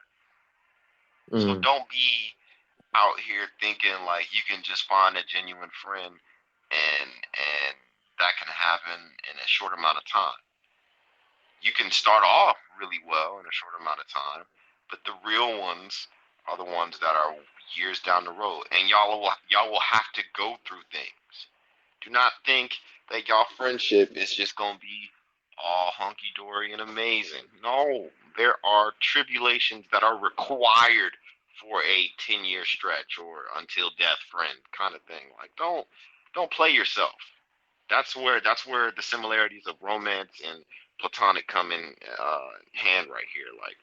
So mm, don't be out here thinking like you can just find a genuine friend and that can happen in a short amount of time. You can start off really well in a short amount of time, but the real ones are the ones that are years down the road, and y'all will have to go through things. Do not think that y'all friendship is just gonna be all hunky dory and amazing. No, there are tribulations that are required for a 10-year stretch or until death friend kind of thing. Like don't play yourself. That's where the similarities of romance and platonic come in hand right here. Like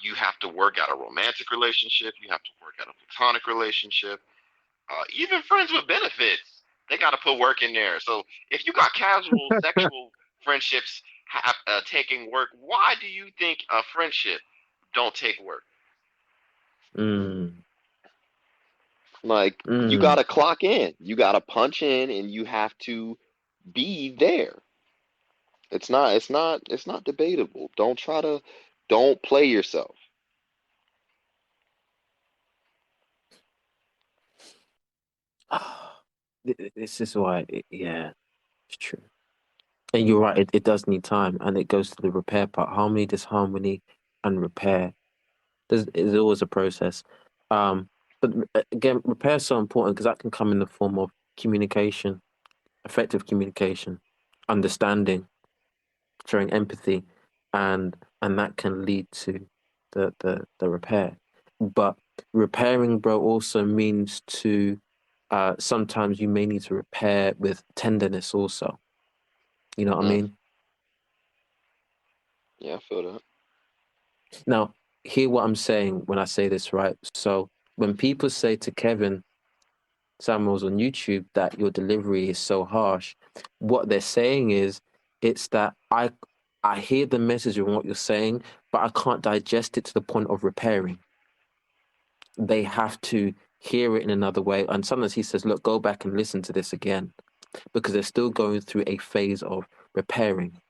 you have to work out a romantic relationship, you have to work out a platonic relationship, even friends with benefits. They got to put work in there. So if you got casual sexual friendships taking work, why do you think a friendship don't take work? mm, Like you got mm. to clock in, you got to punch in, and you have to be there. It's not debatable. Don't play yourself. This is why, yeah, it's true. And you're right, it does need time, and it goes to the repair part. Harmony, disharmony, and repair. There's always a process. Um, but again, repair is so important because that can come in the form of communication, effective communication, understanding, showing empathy, and that can lead to the repair. But repairing, bro, also means to sometimes you may need to repair with tenderness also. You know what I Mm. mean? Yeah, I feel that. Now, hear what I'm saying when I say this, right? So when people say to Kevin Samuels on YouTube that your delivery is so harsh, what they're saying is it's that I hear the message of what you're saying, but I can't digest it to the point of repairing. They have to hear it in another way. And sometimes he says, look, go back and listen to this again because they're still going through a phase of repairing.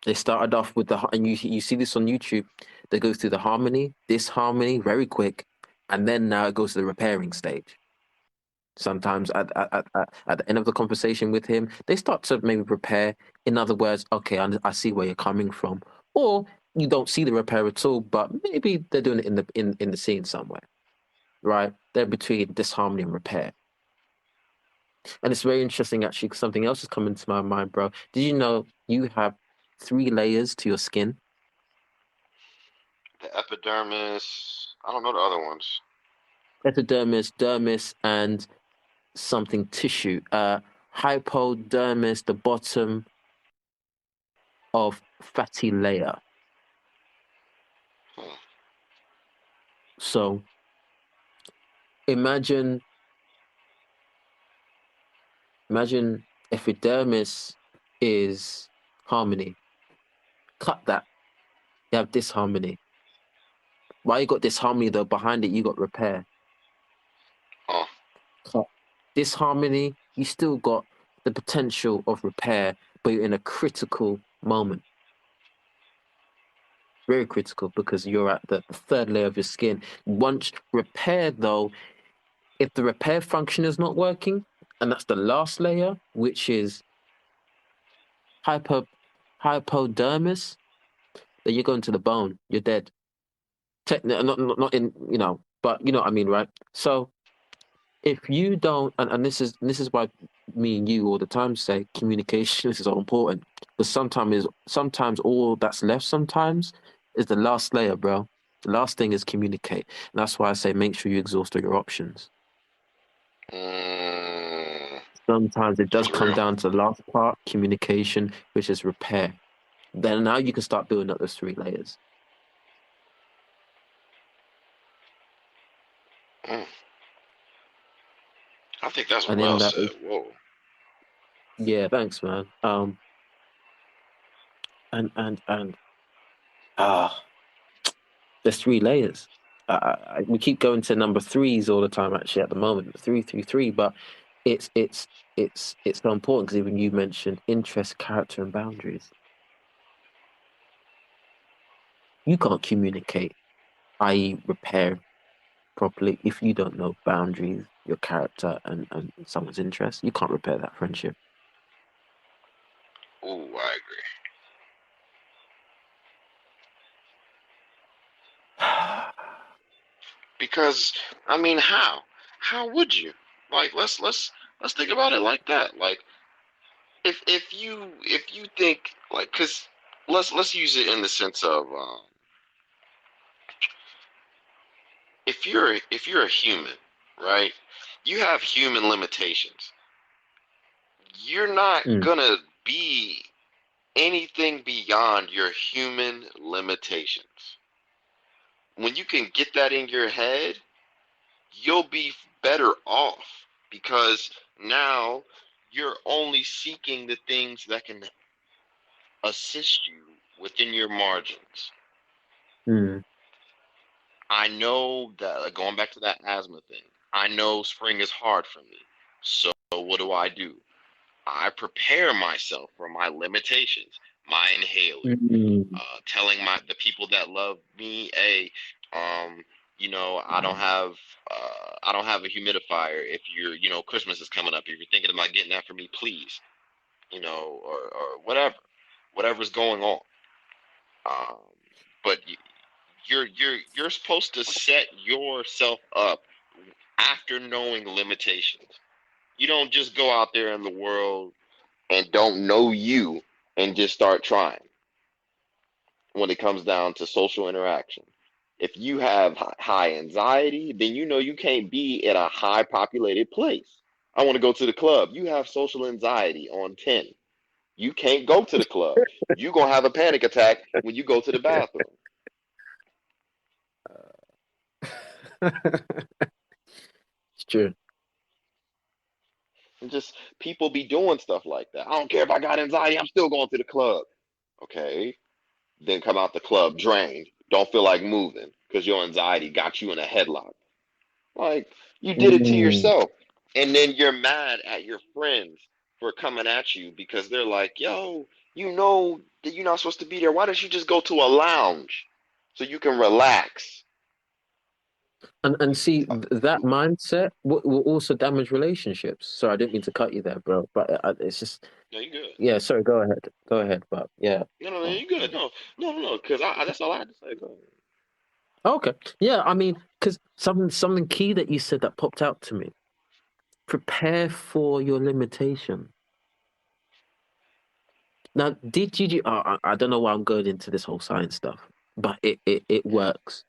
They started off with and you see this on YouTube. They go through the harmony, disharmony, very quick, and then now it goes to the repairing stage. Sometimes at the end of the conversation with him, they start to maybe repair. In other words, okay, I see where you're coming from, or you don't see the repair at all, but maybe they're doing it in the scene somewhere, right? They're between disharmony and repair. And it's very interesting, actually, because something else is coming to my mind, bro. Did you know you have 3 layers to your skin? The epidermis. I don't know the other ones. Epidermis, dermis, and something tissue. Hypodermis, the bottom of fatty layer. Hmm. So imagine epidermis is harmony. Cut that. You have disharmony. Why you got disharmony though? Behind it, you got repair. Oh, Cut disharmony, you still got the potential of repair, but you're in a critical moment. Very critical because you're at the third layer of your skin. Once repair though, if the repair function is not working, and that's the last layer, which is hypo hypodermis, then you're going to the bone. You're dead. Not in, but you know what I mean, right? So if you don't, and this is why me and you all the time say communication is so important. Because sometimes all that's left sometimes is the last layer, bro. The last thing is communicate. And that's why I say make sure you exhaust all your options. mm, Sometimes it does that's come real. down to the last part, communication, which is repair. Then now you can start building up those 3 layers. Mm. I think that's And in well that, said. Whoa. yeah, thanks, man. And ah, there's 3 layers. We keep going to number threes all the time, actually, at the moment, 333. But it's so important because even you mentioned interest, character, and boundaries. You can't communicate, i.e., repair properly if you don't know boundaries, your character, and someone's interest. You can't repair that friendship. Ooh, I agree. Because I mean, how? How would you? Like, let's think about it like that. Like, if you think like, cause let's use it in the sense of if you're a human, right? You have human limitations. You're not Mm, gonna be anything beyond your human limitations. When you can get that in your head, you'll be better off because now you're only seeking the things that can assist you within your margins. mm, I know that, like, going back to that asthma thing, I know spring is hard for me. So what do? I prepare myself for my limitations, my inhaler, mm, telling the people that love me, hey, um, I don't have a humidifier. If Christmas is coming up, if you're thinking about getting that for me, please, or whatever's going on. Um, but you're supposed to set yourself up after knowing limitations. You don't just go out there in the world and don't know you and just start trying when it comes down to social interaction. If you have high anxiety, then you know you can't be at a high populated place. I want to go to the club. You have social anxiety on 10. You can't go to the club. You gonna have a panic attack when you go to the bathroom. It's true. And just people be doing stuff like that. I don't care if I got anxiety, I'm still going to the club. Okay. Then come out the club drained. Don't feel like moving because your anxiety got you in a headlock. Like you did it to Mm. yourself. And then you're mad at your friends for coming at you because they're like, yo, you know that you're not supposed to be there. Why don't you just go to a lounge so you can relax? And see that mindset will also damage relationships. Sorry, I didn't mean to cut you there, bro. But it's just No, you good. yeah. Sorry, go ahead. Go ahead. But yeah. No, Oh, you good. man. No. Because that's all I had to say. Go ahead. Okay. Yeah. I mean, because something key that you said that popped out to me. Prepare for your limitation. Now, did you? I don't know why I'm going into this whole science stuff, but it works.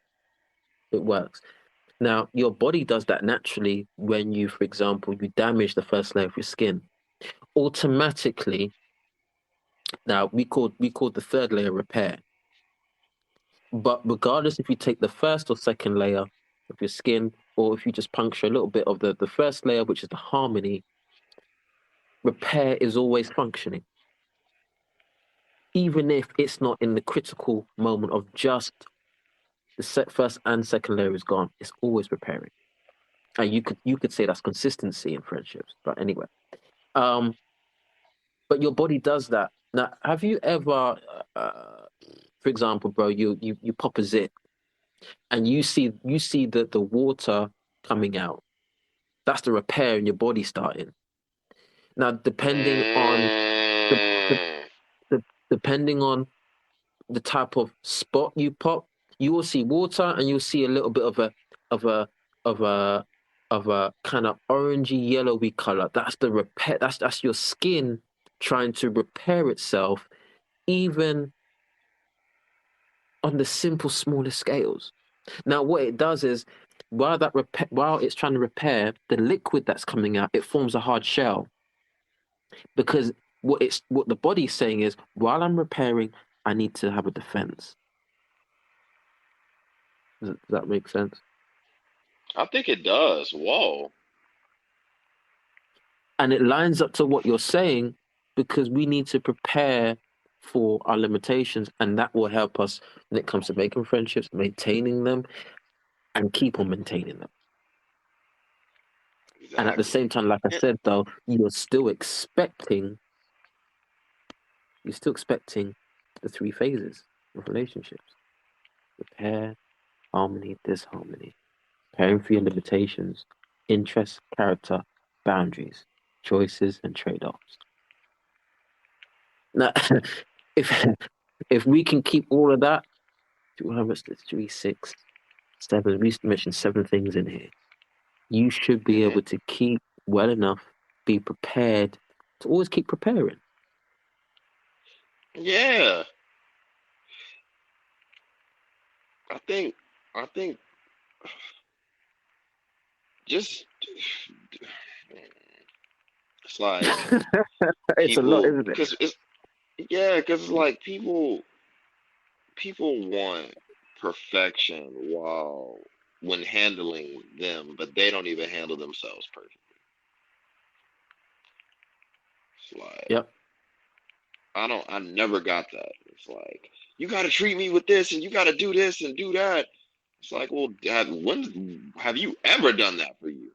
It works. Now, your body does that naturally when you, for example, you damage the first layer of your skin. Automatically, now we call the third layer repair. But regardless if you take the first or second layer of your skin, or if you just puncture a little bit of the first layer, which is the harmony, repair is always functioning. Even if it's not in the critical moment of just first and second layer is gone, it's always repairing. And you could say that's consistency in friendships. But anyway, um, but your body does that. Now, have you ever, for example, bro, you pop a zit and you see the water coming out. That's the repair in your body starting. Now, the, the, Mm, depending on the type of spot you pop, you will see water and you'll see a little bit of a of a of a kind of orangey yellowy color. That's the repair. That's your skin trying to repair itself, even on the simple smallest scales. Now, what it does is, while it's trying to repair the liquid that's coming out, it forms a hard shell because what the body's saying is, while I'm repairing, I need to have a defense. Does that make sense? I think it does. Whoa. And it lines up to what you're saying because we need to prepare for our limitations, and that will help us when it comes to making friendships, maintaining them, and keep on maintaining them. And at the Exactly. same time, like I And- said, though, you're still expecting the three phases of relationships: repair, harmony, disharmony, preparing for your limitations, interests, character, boundaries, choices, and trade-offs. Now, if if we can keep all of that, how much? Three, six, seven. We mentioned seven things in here. You should be mhm. able to keep well enough, be prepared to always keep preparing. Yeah. I think I think just it's like It's a lot, people isn't it? because it's yeah because it's like people want perfection while when handling them, but they don't even handle themselves perfectly. It's like Yep. I never got that. It's like you got to treat me with this and you got to do this and do that. It's like, well, Dad, when have you ever done that for you?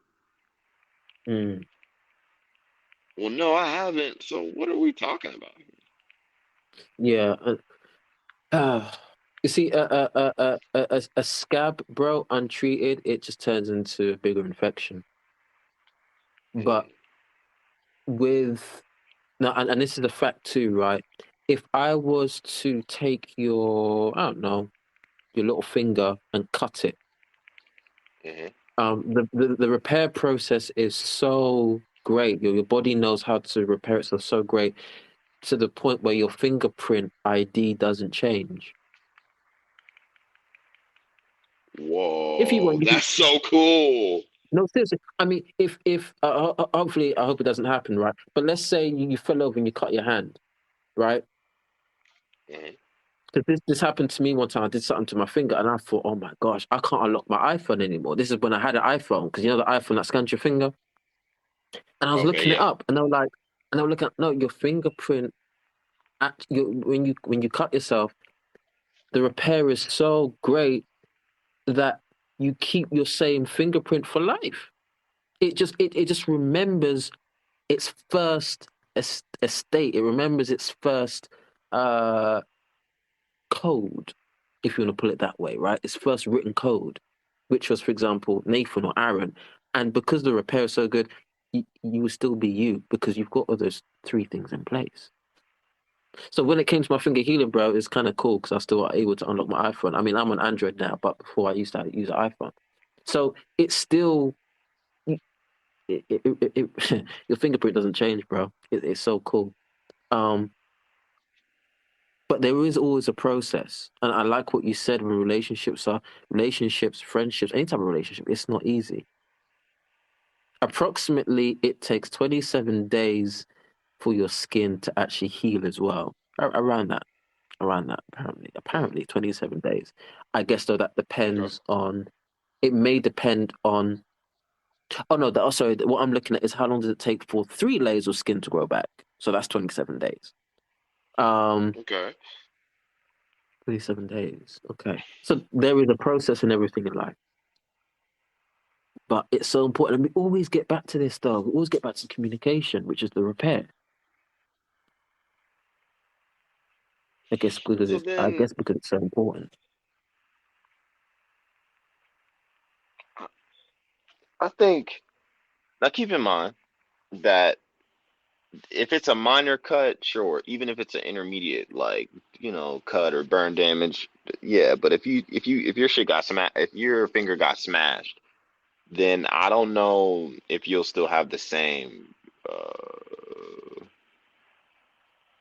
Mm. Well, no, I haven't. So what are we talking about? Yeah. Uh, you see, a scab, bro, untreated, it just turns into a bigger infection. But Mm, with now, and this is a fact too, right? If I was to take I don't know, your little finger and cut it, mhm. the repair process is so great. Your body knows how to repair itself so great to the point where your fingerprint ID doesn't change. If you Whoa, want, you can. that's so cool. No, seriously. I mean, if hopefully, I hope it doesn't happen, right? But let's say you fell over and you cut your hand. right? Mhm. Because this happened to me one time. I did something to my finger, and I thought, oh my gosh, I can't unlock my iPhone anymore. This is when I had an iPhone, because you know the iPhone that scans your finger. And I was Okay, looking it yeah. up, and they were like, and I was looking, no, your fingerprint when you cut yourself, the repair is so great that you keep your same fingerprint for life. It just remembers its first estate. It remembers its first uh code, if you want to put it that way, right? Its first written code, which was, for example, Nathan or Aaron. And because the repair is so good, you will still be you because you've got all those three things in place. So when it came to my finger healing, bro, it's kind of cool because I still are able to unlock my iPhone. I mean, I'm on Android now, but before I used to use an iPhone. So it's still your fingerprint doesn't change, bro. It's so cool. Um, but there is always a process, and I like what you said. When relationships, friendships, any type of relationship, it's not easy. Approximately, it takes 27 days for your skin to actually heal as well. Around that, Mhm. apparently 27 days. I guess though that Okay. depends on. It may depend on. Oh no, sorry. What I'm looking at is how long does it take for 3 layers of skin to grow back? So that's 27 days. Um, Okay. 27 days. Okay. So there is a process in everything in life, but it's so important. And we always get back to this, though. We always get back to communication, which is the repair. So I then guess because it's so important. I I think now keep in mind that if it's a minor cut, sure, even if it's an intermediate, like, cut or burn damage, yeah. But if your shit got smashed, if your finger got smashed, then I don't know if you'll still have the same.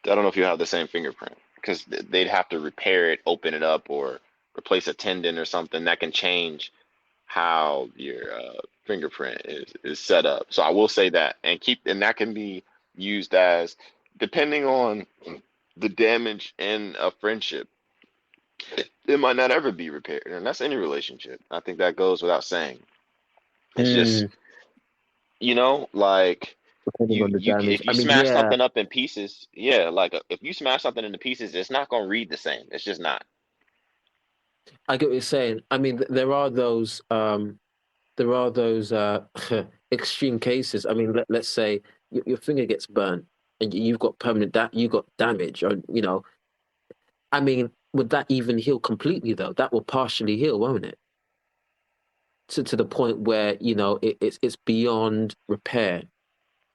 I don't know if you have the same fingerprint because they'd have to repair it, open it up, or replace a tendon or something that can change how your fingerprint is set up. So I will say that, and that can be used as, depending on the damage in a friendship, it might not ever be repaired, and that's any relationship. I think that goes without saying. It's just, Mm, like, depending on the damage. if I you mean, smash yeah, something up in pieces, yeah, like, if you smash something into pieces, it's not gonna read the same. It's just not. I get what you're saying. I mean, there are those extreme cases. I mean, let's say your finger gets burned and you've got you got damage, or I mean, would that even heal completely though? That will partially heal, won't it? To the point where it's beyond repair.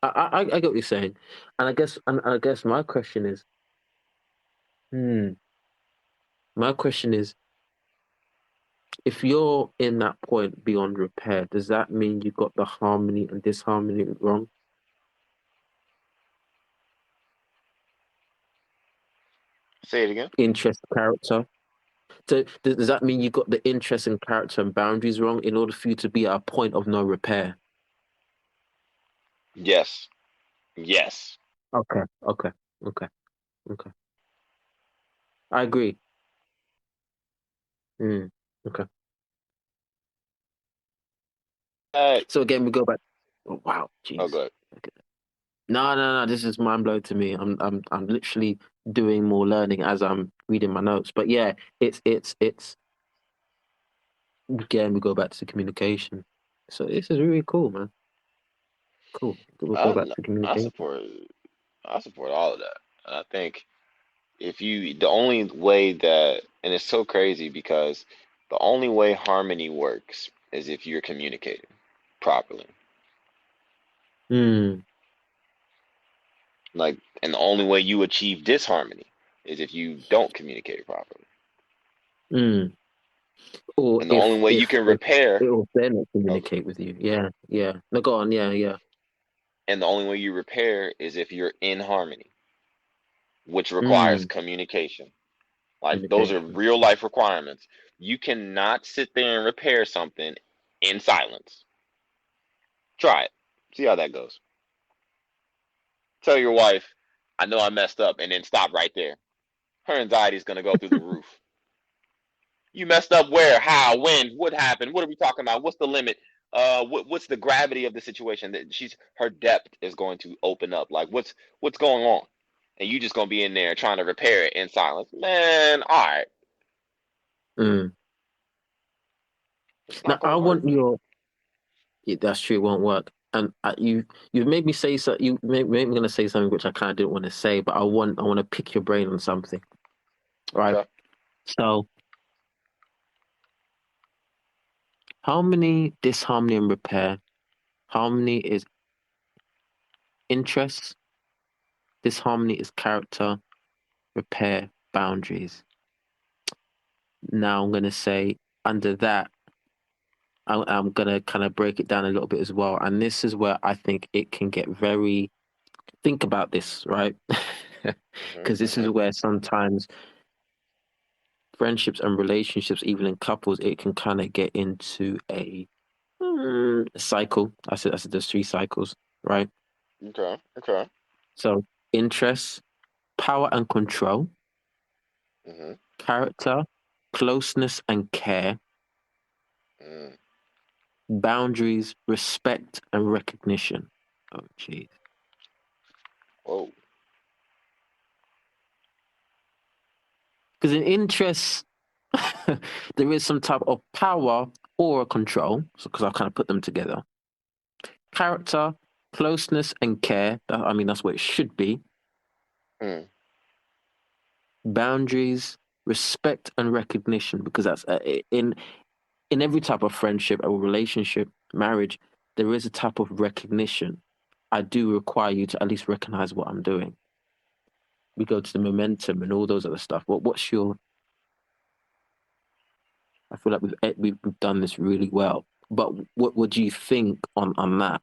I get what you're saying, and I guess hmm, my question is, if you're in that point beyond repair, does that mean you got the harmony and disharmony wrong? Say it again. Interest, character. So does that mean you got the interest and character and boundaries wrong in order for you to be at a point of no repair? Yes. Yes. Okay, okay, okay, okay. I agree. Mm, okay. Uh, So again, we go back. Oh, wow, oh, jeez. good. Okay. No, no, no. This is mind blowing to me. I'm literally doing more learning as I'm reading my notes. But yeah, it's again we go back to communication. So this is really cool, man. Cool. We'll go I, back to I communication. support I support all of that. I think the only way that, and it's so crazy because the only way harmony works is if you're communicating properly. Hmm. Like, and the only way you achieve disharmony is if you don't communicate properly. Hmm. Or And the only way you can if repair, it will then oh, communicate with you. Yeah, yeah. No, go on. Yeah, yeah. and the only way you repair is if you're in harmony, which requires Hmm. communication. Like, those are Communication. real life requirements. You cannot sit there and repair something in silence. Try it. See how that goes. Tell your wife, I know I messed up, and then stop right there. Her anxiety is gonna go through the roof. You messed up where? How? When? What happened? What are we talking about? What's the limit? What's the gravity of the situation? That her depth is going to open up. Like what's going on? And you just gonna be in there trying to repair it in silence. Man, all right, Mm. it's Now not I gonna work. want your. Yeah, that's true. It won't work. And you've made me say so. You made me gonna say something which I kind of didn't want to say, but I want to pick your brain on something. Right. Okay. So, how many disharmony and repair? Harmony is interests. Disharmony is character. Repair boundaries. Now I'm gonna say under that, I'm gonna kind of break it down a little bit as well. And this is where I think it can get very. Think about this, right? Mhm. Because this is Mhm. where sometimes friendships and relationships, even in couples, it can kind of get into a cycle. I said there's three cycles, right? Okay. Okay. So interests, power and control, Mhm. character, closeness and care, Mm. boundaries, respect and recognition. Oh, geez. Whoa. Because in interests, there is some type of power or control. So, because I've kind of put them together. Character, closeness and care. I mean, that's what it should be. Mm. Boundaries, respect and recognition, because that's in every type of friendship or relationship, marriage, there is a type of recognition. I do require you to at least recognize what I'm doing. We go to the momentum and all those other stuff. What's your? I feel like we've done this really well. But what do you think on that?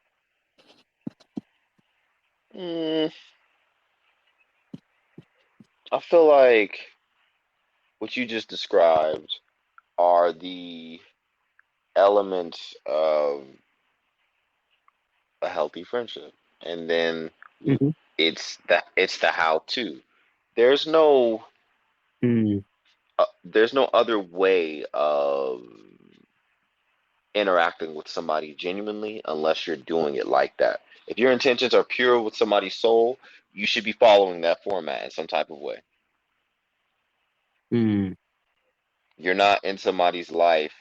Mm. I feel like what you just described are the elements of a healthy friendship, and then Hmm. it's the how to. There's no Mm, there's no other way of interacting with somebody genuinely unless you're doing it like that. If your intentions are pure with somebody's soul, you should be following that format in some type of way. mm, You're not in somebody's life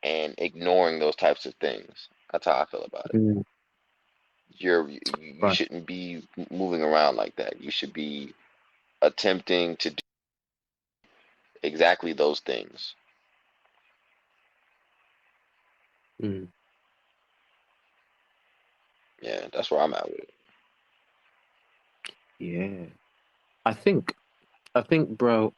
and ignoring those types of things. That's how I feel about it. mm. You Right. shouldn't be moving around like that. You should be attempting to do exactly those things. Mm. Yeah, that's where I'm at with it. Yeah. I think bro,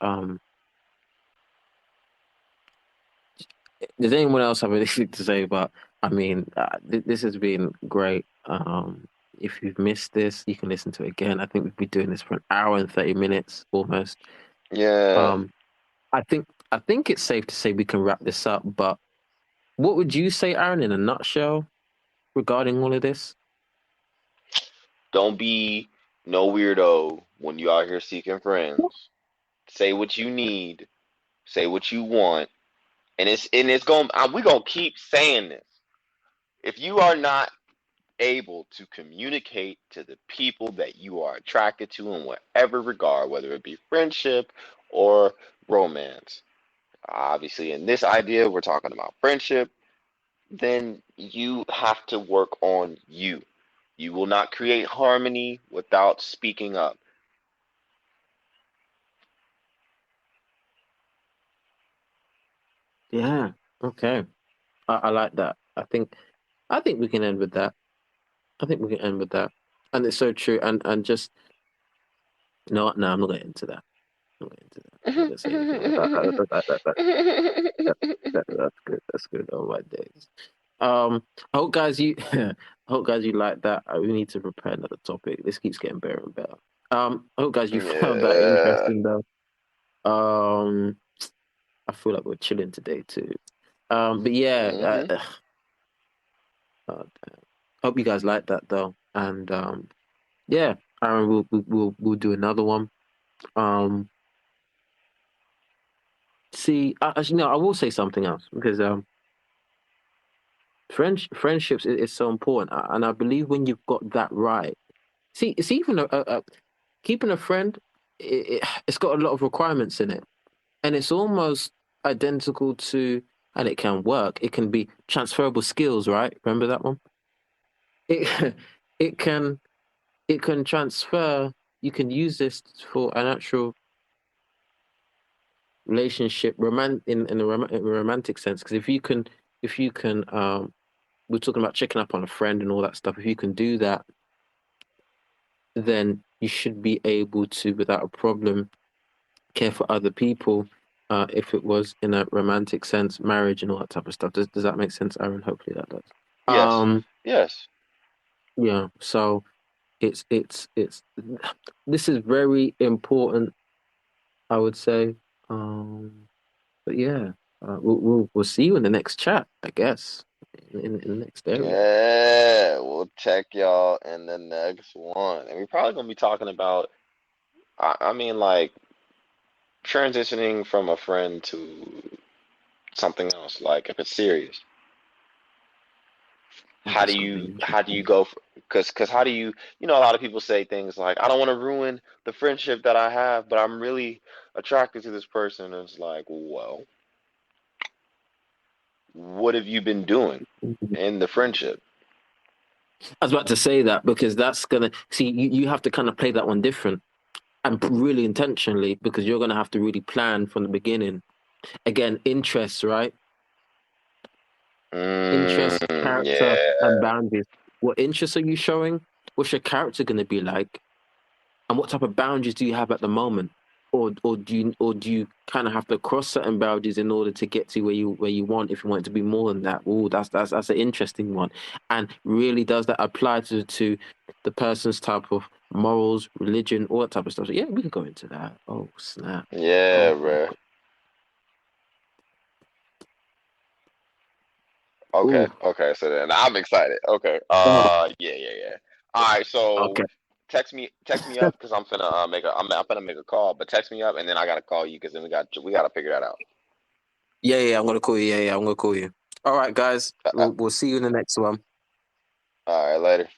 does anyone else have anything to say about? I mean, this has been great. If you've missed this, you can listen to it again. I think we've been doing this for an hour and 30 minutes almost. Yeah. Um, I think it's safe to say we can wrap this up. But what would you say, Aaron, in a nutshell, regarding all of this? Don't be no weirdo when you out here seeking friends. Say what you need. Say what you want. And it's going we going to keep saying this. If you are not able to communicate to the people that you are attracted to in whatever regard, whether it be friendship or romance. Obviously, in this idea, we're talking about friendship, then you have to work on you. You will not create harmony without speaking up. Yeah. Okay. I like that. I think we can end with that. I think we can end with that. And it's so true. And just no, no, I'm not going to into that. I'm not going into that. I'm not going to say anything like that. That's good. That's good. Oh my days. I hope guys you I hope guys you like that. We need to prepare another topic. This keeps getting better and better. I hope guys you found that Yeah. interesting though. Um, I feel like we're chilling today too. But yeah, Hmm. uh, hope you guys like that though. And yeah. Aaron, we'll do another one. Um, see, actually, no, I will say something else because friendships is so important, and I believe when you've got that right. See, it's even keeping a friend. It's got a lot of requirements in it, and it's almost identical to, and it can work. It can be transferable skills, right? Remember that one? It it can it can transfer. You can use this for an actual relationship, in a romantic sense. Because if you can, we're talking about checking up on a friend and all that stuff. If you can do that, then you should be able to, without a problem, care for other people. If it was in a romantic sense, marriage and all that type of stuff. Does that make sense, Aaron? Hopefully that does. Yes. Um, Yes. yeah. So it's this is very important, I would say. Um, but yeah, we'll see you in the next chat, I guess, in the next area. Yeah. We'll check y'all in the next one. And we're probably gonna be talking about I mean like transitioning from a friend to something else, like if it's serious. Oh, How do that's gonna be you how do you interesting. go for, because how do you know a lot of people say things like I don't want to ruin the friendship that I have, but I'm really attracted to this person. And it's like, well, what have you been doing in the friendship? I was about to say that because that's gonna see you have to kind of play that one different and really intentionally because you're gonna have to really plan from the beginning. Again, interests, right? Interests, character, and Yeah. boundaries. What interests are you showing? What's your character gonna be like? And what type of boundaries do you have at the moment? Or do you kind of have to cross certain boundaries in order to get to where you want if you want it to be more than that? Oh, that's an interesting one. And really does that apply to the person's type of morals, religion, all that type of stuff? So yeah, we can go into that. Oh snap. Yeah, Oh my bro. god. Okay, Oh, okay. So then I'm excited. Okay. oh, Yeah, yeah, yeah. All right. So okay. text me up because I'm finna I'm finna make a call. But text me up and then I gotta call you because then we gotta figure that out. Yeah, yeah, I'm gonna call you. Yeah, yeah, I'm gonna call you. All right, guys. We'll see you in the next one. All right, later.